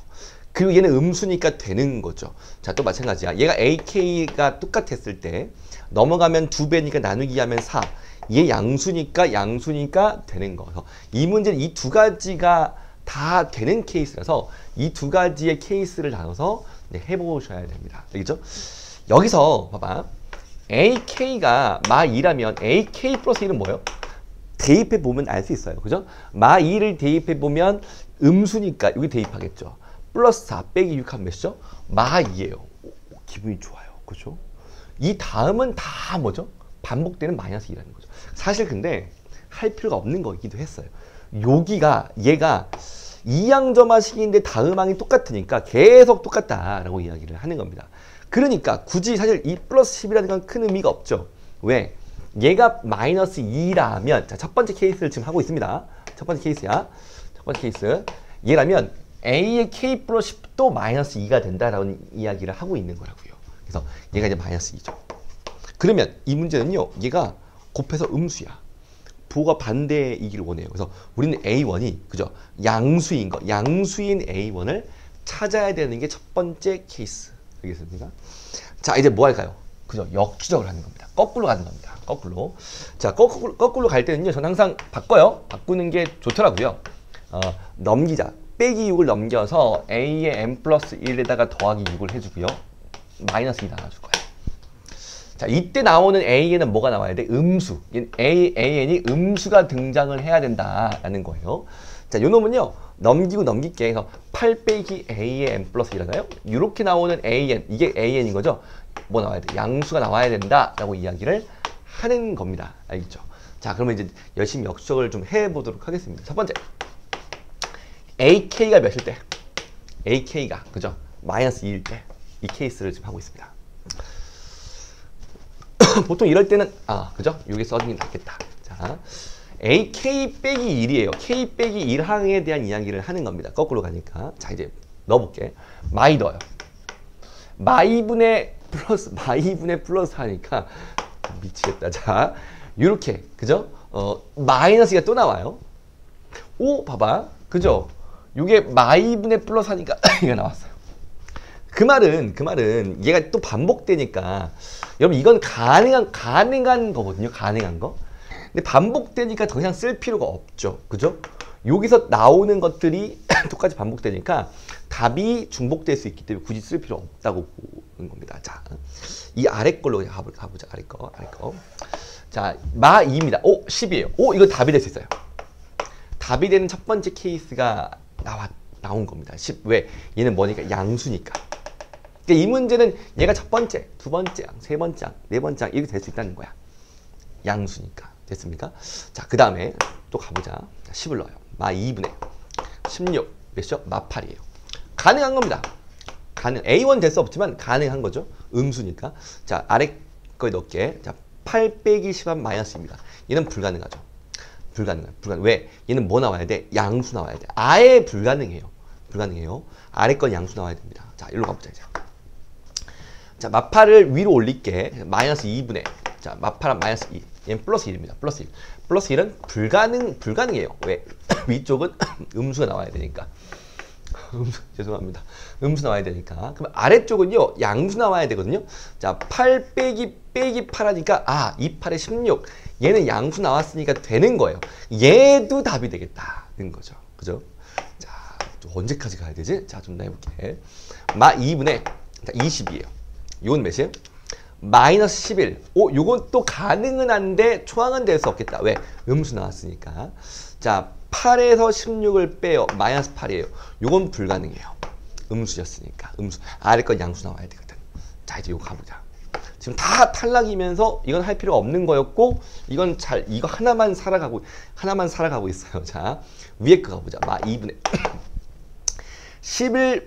S1: 그리고 얘는 음수니까 되는 거죠. 자, 또 마찬가지야. 얘가 AK가 똑같았을 때 넘어가면 2배니까 나누기 하면 4. 얘 양수니까 되는 거예요. 이 문제는 이 두 가지가 다 되는 케이스라서 이 두 가지의 케이스를 나눠서 해보셔야 됩니다. 알겠죠? 여기서 봐봐. AK가 마 2라면 AK 플러스 1은 뭐예요? 대입해 보면 알 수 있어요. 그죠? 마 2를 대입해 보면 음수니까 여기 대입하겠죠. 플러스 4 빼기 6 하면 몇이죠? 마 2예요. 기분이 좋아요. 그죠? 이 다음은 다 뭐죠? 반복되는 마이너스 2라는 거죠. 사실 근데 할 필요가 없는 거기도 했어요. 여기가 얘가 2항점화식인데 다음항이 똑같으니까 계속 똑같다라고 이야기를 하는 겁니다. 그러니까 굳이 사실 이 플러스 10이라는 건 큰 의미가 없죠. 왜? 얘가 마이너스 2라면 자, 첫 번째 케이스를 지금 하고 있습니다. 첫 번째 케이스야. 첫 번째 케이스. 얘라면 A의 K 플러스 10도 마이너스 2가 된다라는 이야기를 하고 있는 거라고요. 그래서 얘가 이제 마이너스 2죠. 그러면 이 문제는요. 얘가 곱해서 음수야. 부호가 반대이기를 원해요. 그래서 우리는 A1이 그죠? 양수인 거. 양수인 A1을 찾아야 되는 게 첫 번째 케이스. 알겠습니까? 자, 이제 뭐 할까요? 그죠? 역추적을 하는 겁니다. 거꾸로 가는 겁니다. 거꾸로. 자, 거꾸로 갈 때는요. 저는 항상 바꿔요. 바꾸는 게 좋더라고요. 넘기자. 빼기 6을 넘겨서 A의 n 플러스 1에다가 더하기 6을 해주고요. 마이너스 2 나눠줄 거예요. 자, 이때 나오는 A에는 뭐가 나와야 돼? 음수. AN이 음수가 등장을 해야 된다라는 거예요. 자, 요 놈은요. 넘기고 넘길게 해서 8 빼기 A의 n 플러스 1이잖아요. 이렇게 나오는 AN, 이게 AN인 거죠. 뭐 나와야 돼? 양수가 나와야 된다라고 이야기를 하는 겁니다. 알겠죠? 자, 그러면 이제 열심히 역추적을 좀 해보도록 하겠습니다. 첫 번째. AK가 몇일 때? AK가, 그죠? 마이너스 2일 때. 이 케이스를 지금 하고 있습니다. 보통 이럴 때는, 그죠? 여기 써주는 게 낫겠다. 자, AK 빼기 1이에요. K 빼기 1항에 대한 이야기를 하는 겁니다. 거꾸로 가니까. 자, 이제 넣어볼게. 마이 넣어요. 마이분의 플러스 하니까 미치겠다. 자, 요렇게, 그죠? 마이너스가 또 나와요. 오, 봐봐. 그죠? 요게 마이분의 플러스 하니까 이게 나왔어요. 그 말은 얘가 또 반복되니까 여러분 이건 가능한 거거든요. 가능한 거. 근데 반복되니까 더 이상 쓸 필요가 없죠. 그죠? 여기서 나오는 것들이 똑같이 반복되니까 답이 중복될 수 있기 때문에 굳이 쓸 필요 없다고 보는 겁니다. 자, 이 아래 걸로 가보자. 아래 거. 자, 마 2입니다. 오, 10이에요. 오, 이거 답이 될 수 있어요. 답이 되는 첫 번째 케이스가 나온 겁니다. 10. 왜? 얘는 뭐니까? 양수니까. 그러니까 이 문제는 얘가 첫 번째, 두 번째 항, 세 번째 항, 네 번째 항 이렇게 될 수 있다는 거야. 양수니까. 됐습니까? 자, 그 다음에 또 가보자. 자, 10을 넣어요. 마 2분의 16. 몇이죠? 마 8이에요. 가능한 겁니다. A1 될 수 없지만 가능한 거죠. 음수니까. 자, 아래 거에 넣을게. 자, 8 빼기 10은 마이너스입니다. 얘는 불가능하죠. 불가능. 왜? 얘는 뭐 나와야 돼? 양수 나와야 돼. 아예 불가능해요. 아래 건 양수 나와야 됩니다. 자, 이리로 가보자, 이제. 자, 마파를 위로 올릴게. 마이너스 2분의. 자, 마파랑 마이너스 2. 얘는 플러스 1입니다. 플러스 1. 플러스 1은 불가능해요. 왜? 위쪽은 음수가 나와야 되니까. 죄송합니다. 음수 나와야 되니까. 그럼 아래쪽은요, 양수 나와야 되거든요. 자, 8 빼기 8 하니까, 2, 8에 16. 얘는 양수 나왔으니까 되는 거예요. 얘도 답이 되겠다는 거죠. 그죠? 자, 또 언제까지 가야 되지? 자, 좀 더 해볼게. 마 2분의 20이에요. 이건 몇이에요? 마이너스 11. 요건 또 가능은 한데 초항은 될 수 없겠다. 왜? 음수 나왔으니까. 자, 8에서 16을 빼요. 마이너스 8이에요. 요건 불가능해요. 음수였으니까. 음수. 아래 건 양수 나와야 되거든. 자, 이제 요거 가보자. 지금 다 탈락이면서 이건 할 필요가 없는 거였고, 이거 하나만 살아가고 있어요. 자, 위에 거 가보자. 마 2분의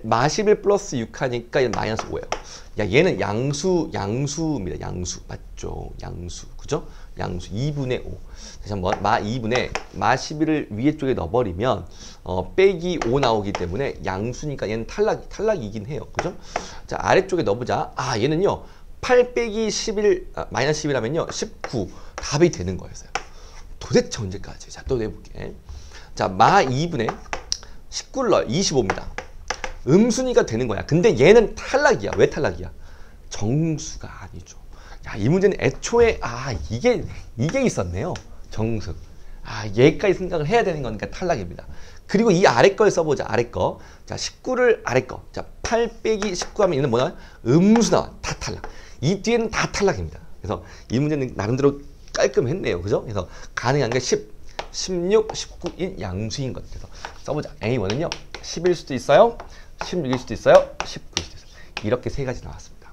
S1: 마 11 플러스 6 하니까 얘는 마이너스 5예요. 야, 얘는 양수입니다. 양수. 맞죠? 양수. 그죠? 양수 2분의 5. 다시 한번, 마 2분의 마 11을 위에 쪽에 넣어버리면, 빼기 5 나오기 때문에 양수니까 얘는 탈락이긴 해요. 그죠? 자, 아래쪽에 넣어보자. 아, 얘는요, 8 빼기 11, 마이너스 11 하면요, 19. 답이 되는 거였어요. 도대체 언제까지? 자, 또 내볼게. 자, 마 2분의 19를 넣어요. 25입니다. 음수니까 되는 거야. 근데 얘는 탈락이야. 왜 탈락이야? 정수가 아니죠. 야, 이 문제는 애초에, 이게 있었네요. 정수. 얘까지 생각을 해야 되는 거니까 탈락입니다. 그리고 이 아래 걸 써보자. 아래 거. 자, 19를 아래 거. 자, 8 빼기 19 하면 얘는 뭐냐? 음수 나와. 다 탈락. 이 뒤에는 다 탈락입니다. 그래서 이 문제는 나름대로 깔끔했네요. 그죠? 그래서 가능한 게 10, 16, 19인 양수인 것 같아서 써보자. A1은요. 10일 수도 있어요. 16일 수도 있어요. 19일 수도 있어요. 이렇게 세 가지 나왔습니다.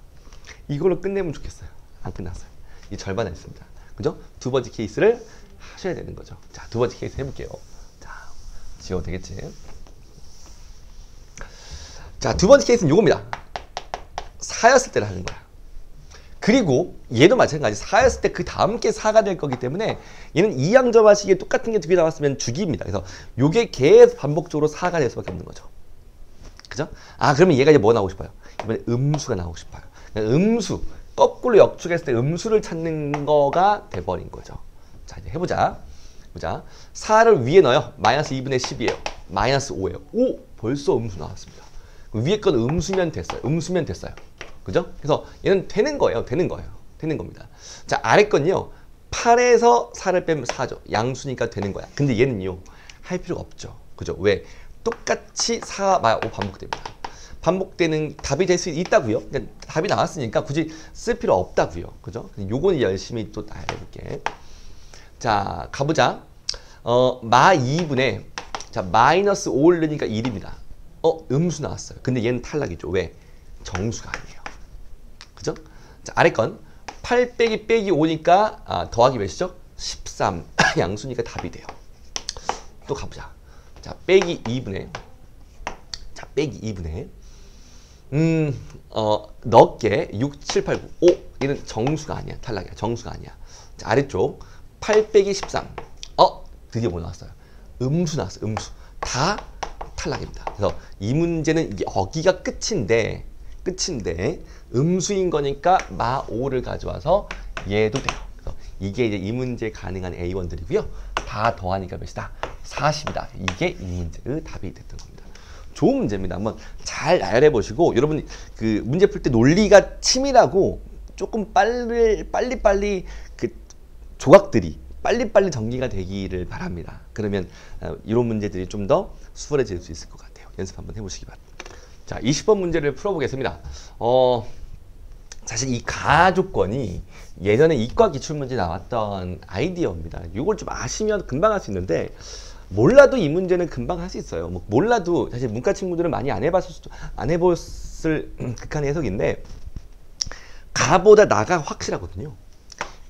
S1: 이걸로 끝내면 좋겠어요. 안 끝났어요. 이 절반 했습니다. 그죠? 두 번째 케이스를 하셔야 되는 거죠. 자, 두 번째 케이스 해볼게요. 자, 지워도 되겠지? 자, 두 번째 케이스는 요겁니다. 4였을 때를 하는 거야. 그리고 얘도 마찬가지. 4였을 때 그 다음 게 4가 될 거기 때문에 얘는 이항점화식에 똑같은 게 두 개 나왔으면 주기입니다. 그래서 요게 계속 반복적으로 4가 될 수밖에 없는 거죠. 그죠? 그러면 얘가 이제 뭐 나오고 싶어요? 이번에 음수가 나오고 싶어요. 그러니까 음수, 거꾸로 역축했을 때 음수를 찾는 거가 돼버린 거죠. 자, 이제 해보자. 4를 위에 넣어요. 마이너스 2분의 10이에요. 마이너스 5예요. 오! 벌써 음수 나왔습니다. 위에 건 음수면 됐어요. 그죠? 그래서 얘는 되는 거예요. 되는 겁니다. 자, 아래 건요. 8에서 4를 빼면 4죠. 양수니까 되는 거야. 근데 얘는요. 할 필요가 없죠. 그죠? 왜? 똑같이 4, 5 반복됩니다. 반복되는 답이 될 수 있다고요. 그러니까 답이 나왔으니까 굳이 쓸 필요 없다고요. 그죠? 요거는 열심히 또 해볼게. 자, 가보자. 마 2분의 자, 마이너스 5를 넣으니까 1입니다. 음수 나왔어요. 근데 얘는 탈락이죠. 왜? 정수가 아니에요. 그죠? 자, 아래 건 8 빼기 5니까 더하기 몇이죠? 13. 양수니까 답이 돼요. 또 가보자. 자, 빼기 2분의 넣게 6, 7, 8, 9. 5. 얘는 정수가 아니야. 탈락이야. 정수가 아니야. 자, 아래쪽 8 빼기 13. 드디어 뭐 나왔어요? 음수 나왔어요. 음수. 다 탈락입니다. 그래서 이 문제는 여기가 끝인데 음수인 거니까 마 5를 가져와서 얘도 돼요. 그래서 이게 이제 이 문제 가능한 A1들이고요. 다 더하니까 몇이다? 40이다. 이게 이 문제의 답이 됐던 겁니다. 좋은 문제입니다. 한번 잘 나열해 보시고 여러분 그 문제 풀 때 논리가 치밀하고 조금 빨리 그 조각들이 빨리 정리가 되기를 바랍니다. 그러면 이런 문제들이 좀 더 수월해질 수 있을 것 같아요. 연습 한번 해보시기 바랍니다. 자, 20번 문제를 풀어보겠습니다. 사실 이 가조건이 예전에 이과 기출문제 나왔던 아이디어입니다. 이걸 좀 아시면 금방 할 수 있는데 몰라도 이 문제는 금방 할 수 있어요. 뭐 몰라도 사실 문과 친구들은 많이 안 해봤을 극한의 해석인데 가보다 나가 확실하거든요.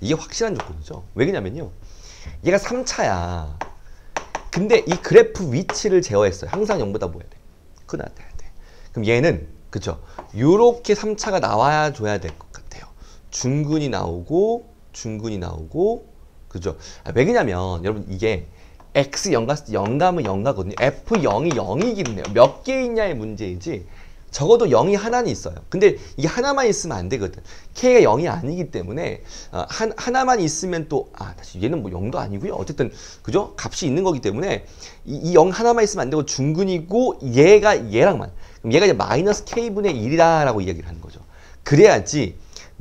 S1: 이게 확실한 조건이죠. 왜 그러냐면요. 얘가 3차야. 근데 이 그래프 위치를 제어했어요. 항상 0보다 뭐 해야 돼? 크다 해야 돼. 그럼 얘는 그쵸? 요렇게 3차가 나와야 줘야 될 것 같아요. 중근이 나오고 그죠? 왜 그러냐면 여러분 이게 X 0 갔을 때 0 가면 0 가거든요. F0이 0이긴 해요. 몇 개 있냐의 문제이지 적어도 0이 하나는 있어요. 근데 이게 하나만 있으면 안 되거든. K가 0이 아니기 때문에 하나만 있으면 또 다시 얘는 뭐 0도 아니고요. 어쨌든 그죠? 값이 있는 거기 때문에 이 0 하나만 있으면 안 되고 중근이고 얘가 얘랑만. 그럼 얘가 이제 마이너스 K분의 1이다라고 이야기를 하는 거죠. 그래야지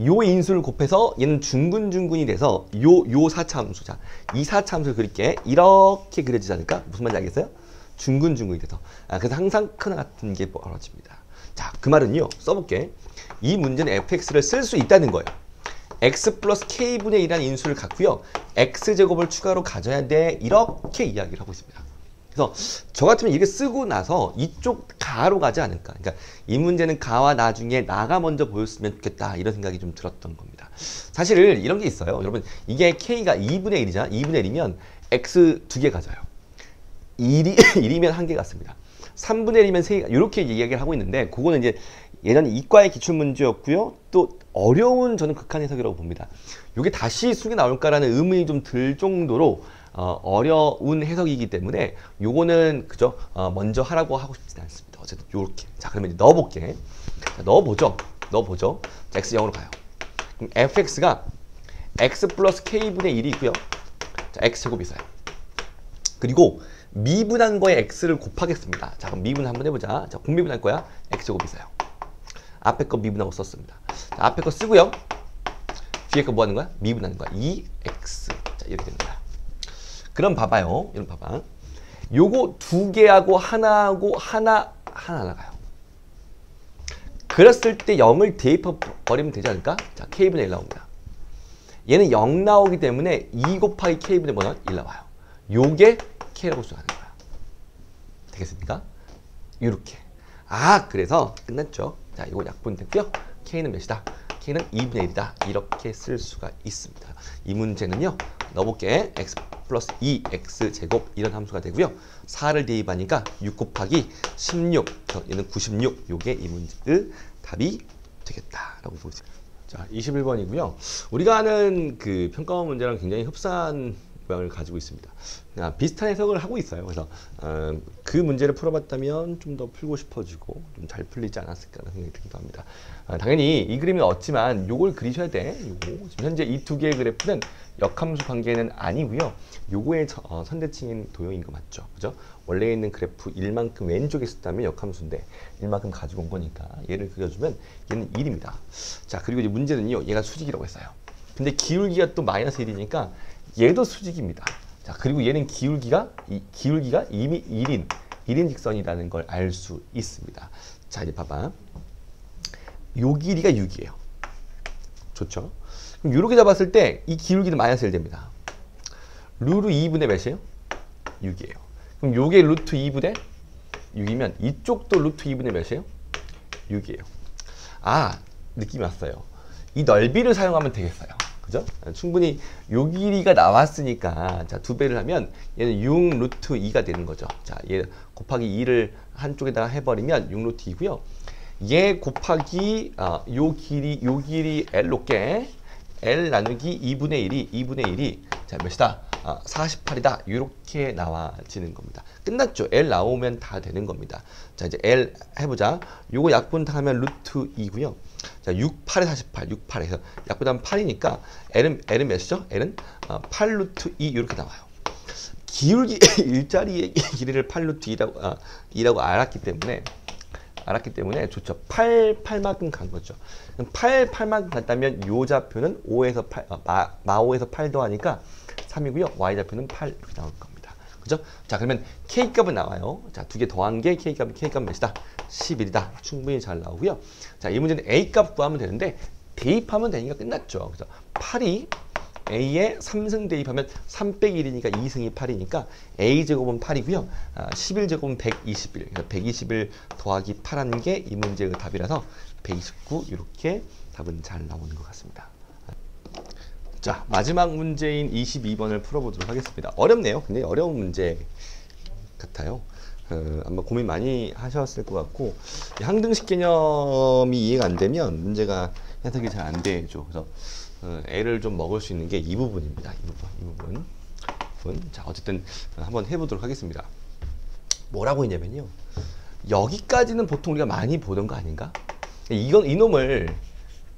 S1: 요 인수를 곱해서 얘는 중근이 돼서 요 4차 함수. 자, 이 4차 함수를 그릴게. 이렇게 그려지지 않을까? 무슨 말인지 알겠어요? 중근이 돼서. 그래서 항상 크나 같은 게 벌어집니다. 자, 그 말은요. 써볼게. 이 문제는 fx를 쓸 수 있다는 거예요. x 플러스 k분의 1이라는 인수를 갖고요. x제곱을 추가로 가져야 돼. 이렇게 이야기를 하고 있습니다. 그래서 저 같으면 이렇게 쓰고 나서 이쪽 가로 가지 않을까. 그러니까 이 문제는 가와 나중에 나가 먼저 보였으면 좋겠다. 이런 생각이 좀 들었던 겁니다. 사실 이런 게 있어요. 여러분 이게 k가 2분의 1이잖아. 2분의 1이면 x 2개 가져요. 1이면 1개 같습니다. 3분의 1이면 3개 이렇게 이야기를 하고 있는데 그거는 이제 예전 이과의 기출문제였고요. 또 어려운 저는 극한 해석이라고 봅니다. 이게 다시 수능에 나올까라는 의문이 좀 들 정도로 어려운 해석이기 때문에 요거는 그죠? 먼저 하라고 하고 싶지는 않습니다. 어쨌든 요렇게. 자, 그러면 이제 넣어볼게. 자, 넣어보죠. 자, x 0으로 가요. 그럼 fx가 x 플러스 k분의 1이고요. 자, x제곱이 있어요. 그리고 미분한 거에 x를 곱하겠습니다. 자, 그럼 미분 한번 해보자. 자, 공미분할 거야. x제곱이 있어요. 앞에 거 미분하고 썼습니다. 자, 앞에 거 쓰고요. 뒤에 거 뭐 하는 거야? 미분하는 거야. 2x. 자, 이렇게 되는 거야. 그럼 봐봐요. 이런 봐봐. 요거 두 개하고 하나하고 하나 나가요. 그랬을 때 0을 대입해 버리면 되지 않을까? 자, k분의 1 나옵니다. 얘는 0 나오기 때문에 2 곱하기 k분의 1 나와요. 요게 k라고 수하는 거야. 되겠습니까? 요렇게. 그래서 끝났죠. 자, 이거 약분됐고요. k는 몇이다? k는 2분의 1이다. 이렇게 쓸 수가 있습니다. 이 문제는요. 넣어볼게. x 플러스 2x 제곱 이런 함수가 되고요. 4를 대입하니까 6 곱하기 16. 얘는 96. 요게 이 문제의 답이 되겠다라고 보겠습니다. 자, 21번이고요. 우리가 아는 그 평가원 문제랑 굉장히 흡사한 모양을 가지고 있습니다. 비슷한 해석을 하고 있어요. 그래서 그 문제를 풀어봤다면 좀 더 풀고 싶어지고 좀 잘 풀리지 않았을까라는 생각이 들기도 합니다. 당연히 이 그림이 없지만 요걸 그리셔야 돼. 요거 지금 현재 이 두 개의 그래프는 역함수 관계는 아니고요. 요거의 선대칭인 도형인 거 맞죠? 그죠? 원래 있는 그래프 1만큼 왼쪽에 있었다면 역함수인데 1만큼 가지고 온 거니까 얘를 그려주면 얘는 1입니다. 자, 그리고 이제 문제는요. 얘가 수직이라고 했어요. 근데 기울기가 또 마이너스 1이니까 얘도 수직입니다. 자, 그리고 얘는 기울기가 이미 1인 직선이라는 걸 알 수 있습니다. 자, 이제 봐봐. 요 길이가 6이에요. 좋죠? 그럼 이렇게 잡았을 때 이 기울기는 마이너스 1 됩니다. 루트 2분의 몇이에요? 6이에요. 그럼 요게 루트 2분의 6이면 이쪽도 루트 2분의 몇이에요? 6이에요. 느낌이 왔어요. 이 넓이를 사용하면 되겠어요. 그죠? 충분히 요 길이가 나왔으니까 자, 2배를 하면 얘는 6 루트 2가 되는 거죠. 자, 얘 곱하기 2를 한쪽에다가 해버리면 6 루트 2고요. 얘 곱하기 요 길이 L 높게 L 나누기 2분의 1이 자, 몇이다? 48이다. 이렇게 나와지는 겁니다. 끝났죠? L 나오면 다 되는 겁니다. 자, 이제 L 해보자. 요거 약분하면 루트 2고요. 자, 6, 8에 48, 6, 8에서 약분하면 8이니까 L은 몇이죠? L은 8 루트 2 이렇게 나와요. 기울기 일자리의 길이를 8 루트 2라고 알았기 때문에 좋죠. 8만큼 간 거죠. 8만큼 갔다면 요 좌표는 5에서 8, 마5에서 8 더하니까 3이고요. y좌표는 8 이렇게 나올 겁니다. 그죠? 자, 그러면 k값은 나와요. 자, 두 개 더한 게 k값 몇이다? 11이다. 충분히 잘 나오고요. 자, 이 문제는 a값 구하면 되는데 대입하면 되니까 끝났죠. 그래서 8이 a에 3승 대입하면 3 빼기 1이니까 2승이 8이니까 a제곱은 8이고요. 11제곱은 121. 그래서 121 더하기 8한 게 이 문제의 답이라서 129 이렇게 답은 잘 나오는 것 같습니다. 자, 마지막 문제인 22번을 풀어보도록 하겠습니다. 어렵네요. 굉장히 어려운 문제 같아요. 아마 고민 많이 하셨을 것 같고 항등식 개념이 이해가 안 되면 문제가 해석이 잘 안 되죠. 그래서 애를 좀 먹을 수 있는 게 이 부분입니다. 이 부분. 자, 어쨌든 한번 해보도록 하겠습니다. 뭐라고 했냐면요. 여기까지는 보통 우리가 많이 보던 거 아닌가? 이놈을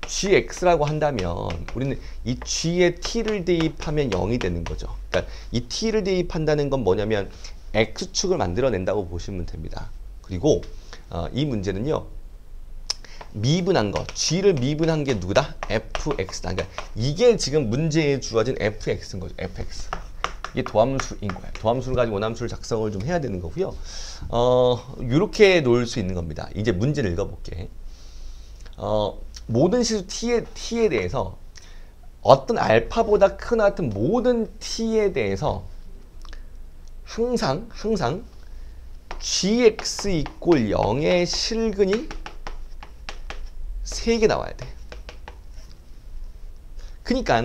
S1: gx라고 한다면 우리는 이 g에 t를 대입하면 0이 되는 거죠. 그러니까 이 t를 대입한다는 건 뭐냐면 x축을 만들어낸다고 보시면 됩니다. 그리고 이 문제는요. 미분한 거, g를 미분한 게 누구다? fx다. 그러니까 이게 지금 문제에 주어진 fx인 거죠. fx. 이게 도함수인 거예요. 도함수를 가지고 원함수를 작성을 좀 해야 되는 거고요. 이렇게 놓을 수 있는 겁니다. 이제 문제를 읽어볼게. 모든 시수 t에 대해서 어떤 알파보다 크나 같은 모든 t에 대해서 항상 gx 이꼴 0의 실근이 3개 나와야 돼. 그러니까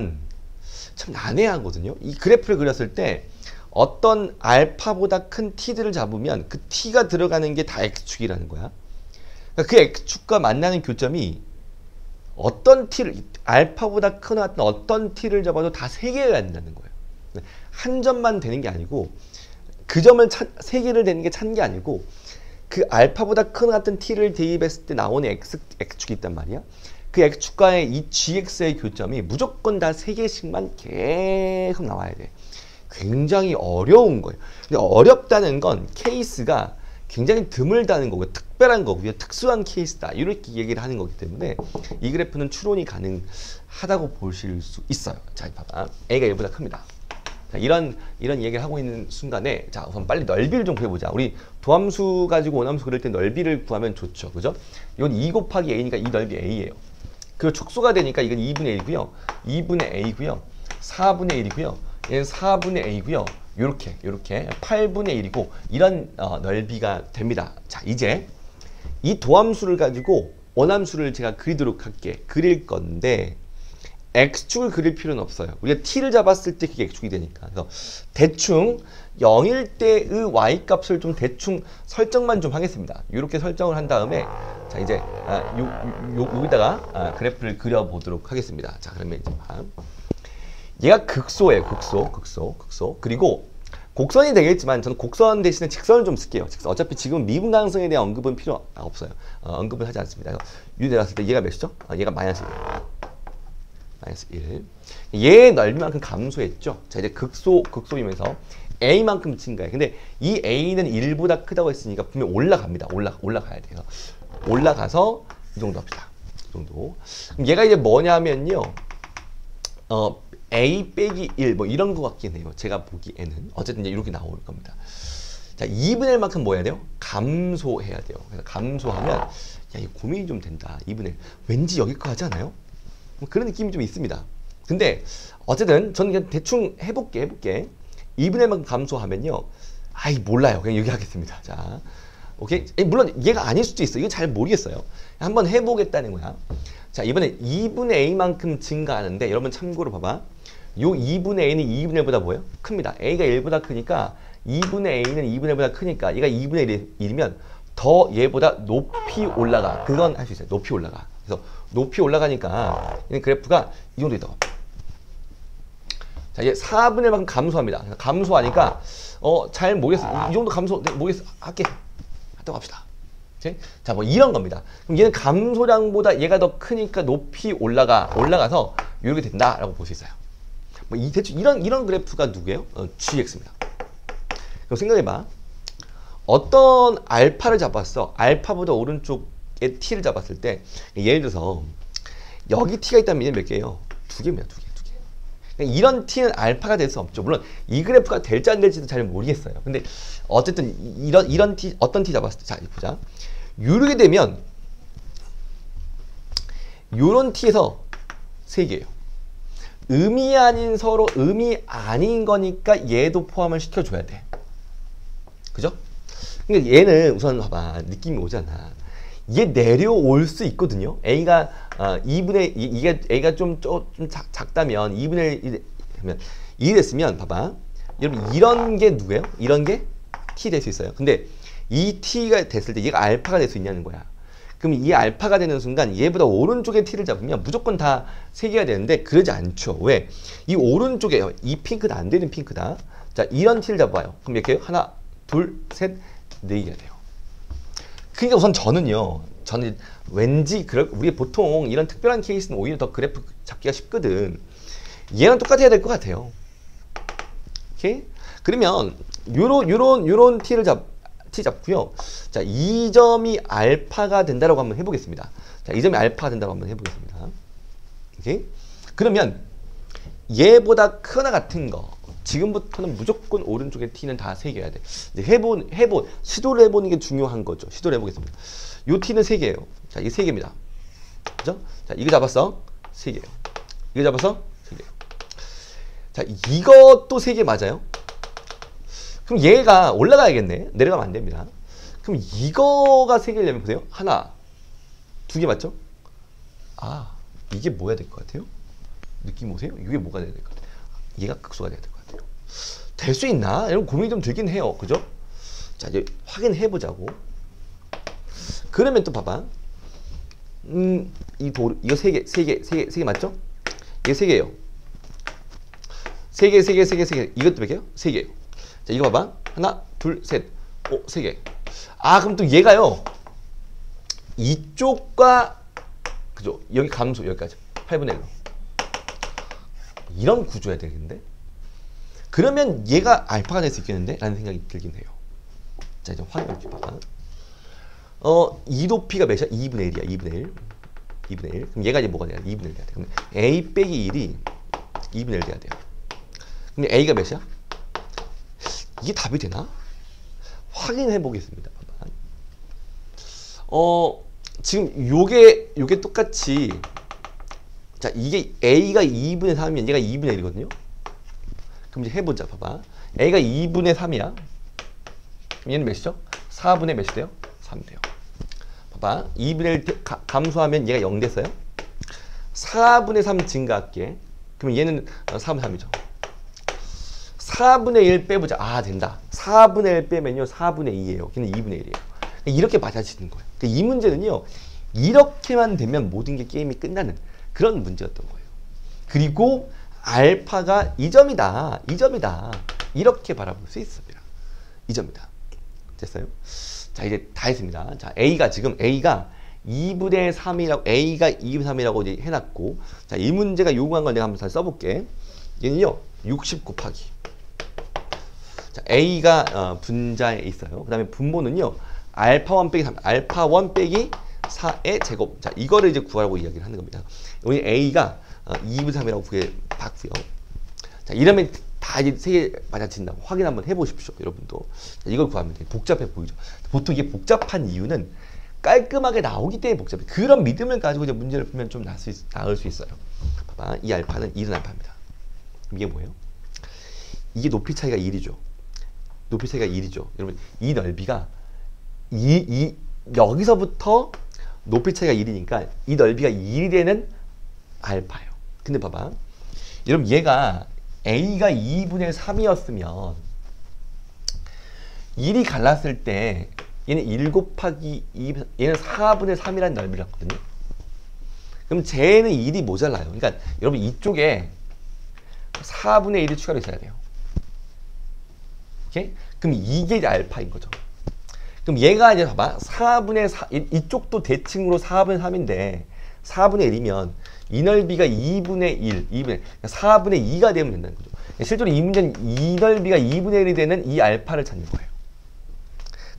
S1: 참 난해하거든요. 이 그래프를 그렸을 때 어떤 알파보다 큰 t들을 잡으면 그 t가 들어가는 게 다 x축이라는 거야. 그러니까 그 x축과 만나는 교점이 어떤 t를 알파보다 큰 어떤 t를 잡아도 다 3개여야 된다는 거예요. 한 점만 되는 게 아니고 그 점을 3개를 되는 게 찬 게 아니고 그 알파보다 큰 같은 t를 대입했을 때 나오는 x축이 있단 말이야. 그 x축과의 이 gx의 교점이 무조건 다 3개씩만 계속 나와야 돼. 굉장히 어려운 거예요. 근데 어렵다는 건 케이스가 굉장히 드물다는 거고요. 특별한 거고요. 특수한 케이스다. 이렇게 얘기를 하는 거기 때문에 이 그래프는 추론이 가능하다고 보실 수 있어요. 자, 봐봐. A가 1보다 큽니다. 자, 이런 얘기를 하고 있는 순간에 자, 우선 빨리 넓이를 좀 구해보자. 우리 도함수 가지고 원함수 그릴 때 넓이를 구하면 좋죠. 그죠? 이건 2 곱하기 A니까 이 넓이 A예요. 그리고 축소가 되니까 이건 2분의 1이고요. 2분의 A고요. 4분의 1이고요. 얘는 4분의 A고요. 요렇게 8분의 1이고 이런 넓이가 됩니다. 자, 이제 이 도함수를 가지고 원함수를 제가 그리도록 할게. 그릴 건데 x축을 그릴 필요는 없어요. 우리가 t를 잡았을 때 그게 x축이 되니까. 그래서 대충 0일 때의 y 값을 좀 대충 설정만 좀 하겠습니다. 이렇게 설정을 한 다음에 자, 이제 여기다가 그래프를 그려보도록 하겠습니다. 자, 그러면 이제 얘가 극소예요. 극소. 그리고 곡선이 되겠지만 저는 곡선 대신에 직선을 좀 쓸게요. 직선. 어차피 지금 미분 가능성에 대한 언급은 필요 없어요. 언급은 하지 않습니다. 유 내렸을 때 얘가 몇이죠? 얘가 마이너스 1. 마이너스 1. 얘의 넓이만큼 감소했죠. 자, 이제 극소이면서 A만큼 증가해. 근데 이 A는 1보다 크다고 했으니까 분명 올라갑니다. 올라가야 돼요. 올라가서 이 정도 합시다. 이 정도. 그럼 얘가 이제 뭐냐면요. A 빼기 1 뭐 이런 거 같긴 해요. 제가 보기에는. 어쨌든 이제 이렇게 나올 겁니다. 자, 2분의 1만큼 뭐 해야 돼요? 감소해야 돼요. 그래서 감소하면 야, 이 고민이 좀 된다. 2분의 1. 왠지 여길 거 하지 않아요? 뭐 그런 느낌이 좀 있습니다. 근데 어쨌든 저는 그냥 대충 해볼게. 2분의 1만큼 감소하면요. 아이 몰라요. 그냥 여기 하겠습니다. 자, 오케이. 물론 얘가 아닐 수도 있어. 이건 잘 모르겠어요. 한번 해보겠다는 거야. 자, 이번에 2분의 A만큼 증가하는데 여러분 참고로 봐봐. 요 2분의 A는 2분의 1보다 뭐예요? 큽니다. A가 1보다 크니까 2분의 A는 2분의 1보다 크니까 얘가 2분의 1이면 더 얘보다 높이 올라가. 그건 할 수 있어요. 높이 올라가. 그래서 높이 올라가니까 그래프가 이 정도 있다고. 자, 이제 4분의 1만큼 감소합니다. 감소하니까 잘 모르겠어. 이 정도 감소 모르겠어. 할게. 하다고 합시다. 오케이? 자, 뭐 이런 겁니다. 그럼 얘는 감소량보다 얘가 더 크니까 높이 올라가서 이렇게 된다라고 볼 수 있어요. 뭐 대충 이런 그래프가 누구예요? GX입니다. 그럼 생각해봐. 어떤 알파를 잡았어. 알파보다 오른쪽에 t를 잡았을 때 예를 들어서 여기 t가 있다면 얘는 몇 개예요? 2개입니다. 2개. 그러니까 이런 t는 알파가 될 수 없죠. 물론 이 그래프가 될지 안 될지도 잘 모르겠어요. 근데 어쨌든 이런 t 어떤 t 잡았을 때 자, 보자. 이렇게 되면 요런 t에서 3개예요. 의미 아닌 거니까 얘도 포함을 시켜줘야 돼. 그죠? 그러니까 얘는 우선 봐봐. 느낌이 오잖아. 얘 내려올 수 있거든요. A가 2분의 이게 A가 좀 작다면 2분의 1 하면 2 됐으면 봐봐. 여러분 이런 게 누구예요? 이런 게 T 될 수 있어요. 근데 이 T가 됐을 때 얘가 알파가 될 수 있냐는 거야. 그럼 이 알파가 되는 순간 얘보다 오른쪽에 T를 잡으면 무조건 다 3개가 되는데 그러지 않죠. 왜? 이 오른쪽에 이 핑크다. 안 되는 핑크다. 자, 이런 T를 잡아봐요. 그럼 몇 개요? 하나, 둘, 셋, 4개가 돼요. 그러니까 우선 저는 왠지 우리 보통 이런 특별한 케이스는 오히려 더 그래프 잡기가 쉽거든. 얘랑 똑같아야 될 것 같아요. 오케이? 그러면 요런 T를 T 잡고요. 자, 이 점이 알파가 된다라고 한번 해보겠습니다. 자, 이 점이 알파가 된다고 한번 해보겠습니다. 오케이? 그러면 얘보다 크거나 같은 거 지금부터는 무조건 오른쪽에 t는 다 3개여야 돼. 이제 시도를 해보는 게 중요한 거죠. 시도를 해보겠습니다. 요 t는 3개예요. 자, 이게 3개입니다. 그죠? 자, 이거 잡았어. 3개예요. 이거 잡았어. 3개예요. 자, 이것도 3개 맞아요? 그럼 얘가 올라가야겠네. 내려가면 안 됩니다. 그럼 이거가 3개려면 보세요. 하나, 2개 맞죠? 아, 이게 뭐야 될 것 같아요? 느낌 오세요? 이게 뭐가 돼야 될 것 같아요? 얘가 극소가 돼야 될 것 같아요. 될 수 있나? 이런 고민이 좀 들긴 해요. 그죠? 자, 이제 확인해 보자고. 그러면 또 봐봐. 이거 세 개 맞죠? 이게 세 개예요. 세 개. 이것도 몇 개요? 세 개예요. 자, 이거 봐봐. 하나, 둘, 셋. 오, 세 개. 아, 그럼 또 얘가요. 이쪽과, 그죠? 여기 감소, 여기까지. 8분의 1로. 이런 구조여야 되겠는데? 그러면 얘가 알파가 될 수 있겠는데? 라는 생각이 들긴 해요. 자, 이제 확인해 봐봐. 이 높이가 몇이야? 2분의 1이야. 2분의 1. 2분의 1. 그럼 얘가 이제 뭐가 돼야 돼? 2분의 1 돼야 돼. 그럼 A 빼기 1이 2분의 1 돼야 돼요. 근데 A가 몇이야? 이게 답이 되나? 확인해 보겠습니다. 봐봐. 지금 요게 똑같이, 자, 이게 A가 2분의 3이면 얘가 2분의 1이거든요? 그럼 이제 해보자. 봐봐. A가 2분의 3이야. 그럼 얘는 몇이죠? 4분의 몇이 돼요? 3 돼요. 봐봐. 2분의 1 감소하면 얘가 0 됐어요? 4분의 3 증가할게. 그럼 얘는 4분의 3이죠. 4분의 1 빼보자. 아, 된다. 4분의 1 빼면요, 4분의 2예요. 걔는 2분의 1이에요. 이렇게 맞아지는 거예요. 이 문제는요, 이렇게만 되면 모든 게 게임이 끝나는 그런 문제였던 거예요. 그리고 알파가 이 점이다. 이 점이다. 이렇게 바라볼 수 있습니다. 이 점이다. 됐어요? 자, 이제 다 했습니다. 자, A가 2분의 3이라고 이제 해놨고, 자, 이 문제가 요구한 걸 내가 한번 다시 써볼게. 얘는요, 60 곱하기. 자, A가 분자에 있어요. 그 다음에 분모는요, 알파 1 빼기 3, 알파 1 빼기 4의 제곱. 자, 이거를 이제 구하라고 이야기를 하는 겁니다. 여기 A가 2분의 3이라고 봤고요. 자, 이러면 다 이제 세 개 맞아진다고 확인 한번 해보십시오. 여러분도. 자, 이걸 구하면 돼요. 복잡해 보이죠? 보통 이게 복잡한 이유는 깔끔하게 나오기 때문에 복잡해. 그런 믿음을 가지고 이제 문제를 풀면 좀 나을 수 있어요. 봐봐. 이 알파는 1은 알파입니다. 이게 뭐예요? 이게 높이 차이가 1이죠. 높이 차이가 1이죠. 여러분, 이 넓이가 여기서부터 높이 차이가 1이니까 이 넓이가 1이 되는 알파예요. 근데 봐봐. 여러분, 얘가 A가 2분의 3이었으면 1이 갈랐을 때 얘는 1 곱하기 2, 얘는 4분의 3이라는 넓이를 갖거든요. 그럼 쟤는 1이 모자라요. 그러니까 여러분, 이쪽에 4분의 1이 추가로 있어야 돼요. 오케이? 그럼 이게 이제 알파인 거죠. 그럼 얘가 이제 봐봐. 4분의 4, 이쪽도 대칭으로 4분의 3인데 4분의 1이면 이 넓이가 2분의 1, 4분의 2가 되면 된다는 거죠. 실제로 이 문제는 이 넓이가 2분의 1이 되는 이 알파를 찾는 거예요.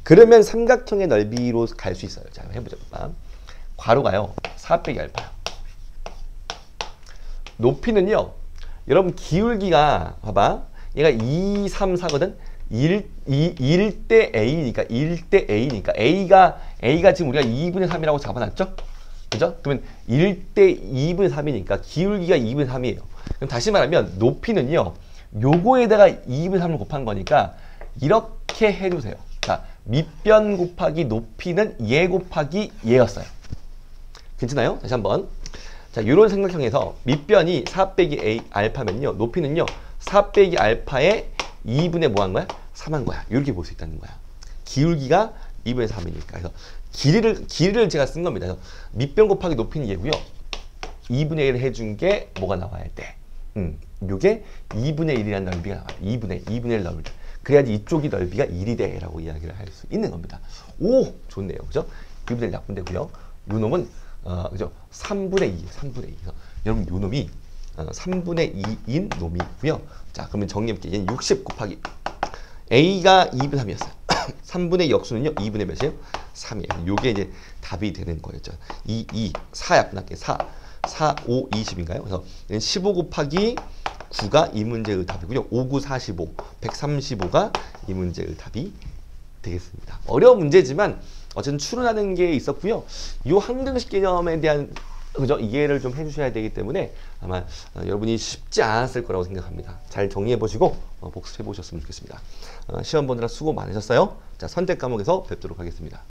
S1: 그러면 삼각형의 넓이로 갈 수 있어요. 자, 해보자. 봐봐. 괄호가요, 4 빼기 알파요. 높이는요, 여러분, 기울기가, 봐봐. 얘가 2, 3, 4거든? 1대 A니까, A가 지금 우리가 2분의 3이라고 잡아놨죠? 그죠? 그러면 1대 2분의 3이니까 기울기가 2분의 3이에요. 그럼 다시 말하면 높이는요, 요거에다가 2분의 3을 곱한 거니까 이렇게 해주세요. 자, 밑변 곱하기 높이는 얘 곱하기 얘였어요. 괜찮아요? 다시 한번. 자, 요런 삼각형에서 밑변이 4 빼기 A 알파면요, 높이는요, 4 빼기 알파에 2분의 뭐 한 거야? 3 한 거야. 이렇게 볼 수 있다는 거야. 기울기가 2분의 3이니까. 그래서 길이를 제가 쓴 겁니다. 그래서 밑변 곱하기 높이는 얘고요. 2분의 1 해준 게 뭐가 나와야 돼? 요게 2분의 1이라는 넓이가 나와요. 2분의 1 넓이. 그래야지 이쪽이 넓이가 1이 돼 라고 이야기를 할 수 있는 겁니다. 오! 좋네요. 그죠? 2분의 1 약분되고요. 요 놈은 그죠? 3분의 2. 그래서 여러분, 요 놈이 3분의 2인 놈이고요. 자, 그러면 정리해볼게요. 얘는 60 곱하기 A가 2분의 3이었어요. 3분의 역수는요, 2분의 몇이에요? 3이에요. 요게 이제 답이 되는 거였죠. 4 약분할게요. 4, 5, 20인가요? 그래서 15 곱하기 9가 이 문제의 답이고요. 5, 9, 45, 135가 이 문제의 답이 되겠습니다. 어려운 문제지만 어쨌든 추론하는 게 있었고요. 이 항등식 개념에 대한 그죠? 이해를 좀 해주셔야 되기 때문에 아마 여러분이 쉽지 않았을 거라고 생각합니다. 잘 정리해 보시고 복습해 보셨으면 좋겠습니다. 시험 보느라 수고 많으셨어요. 자, 선택 과목에서 뵙도록 하겠습니다.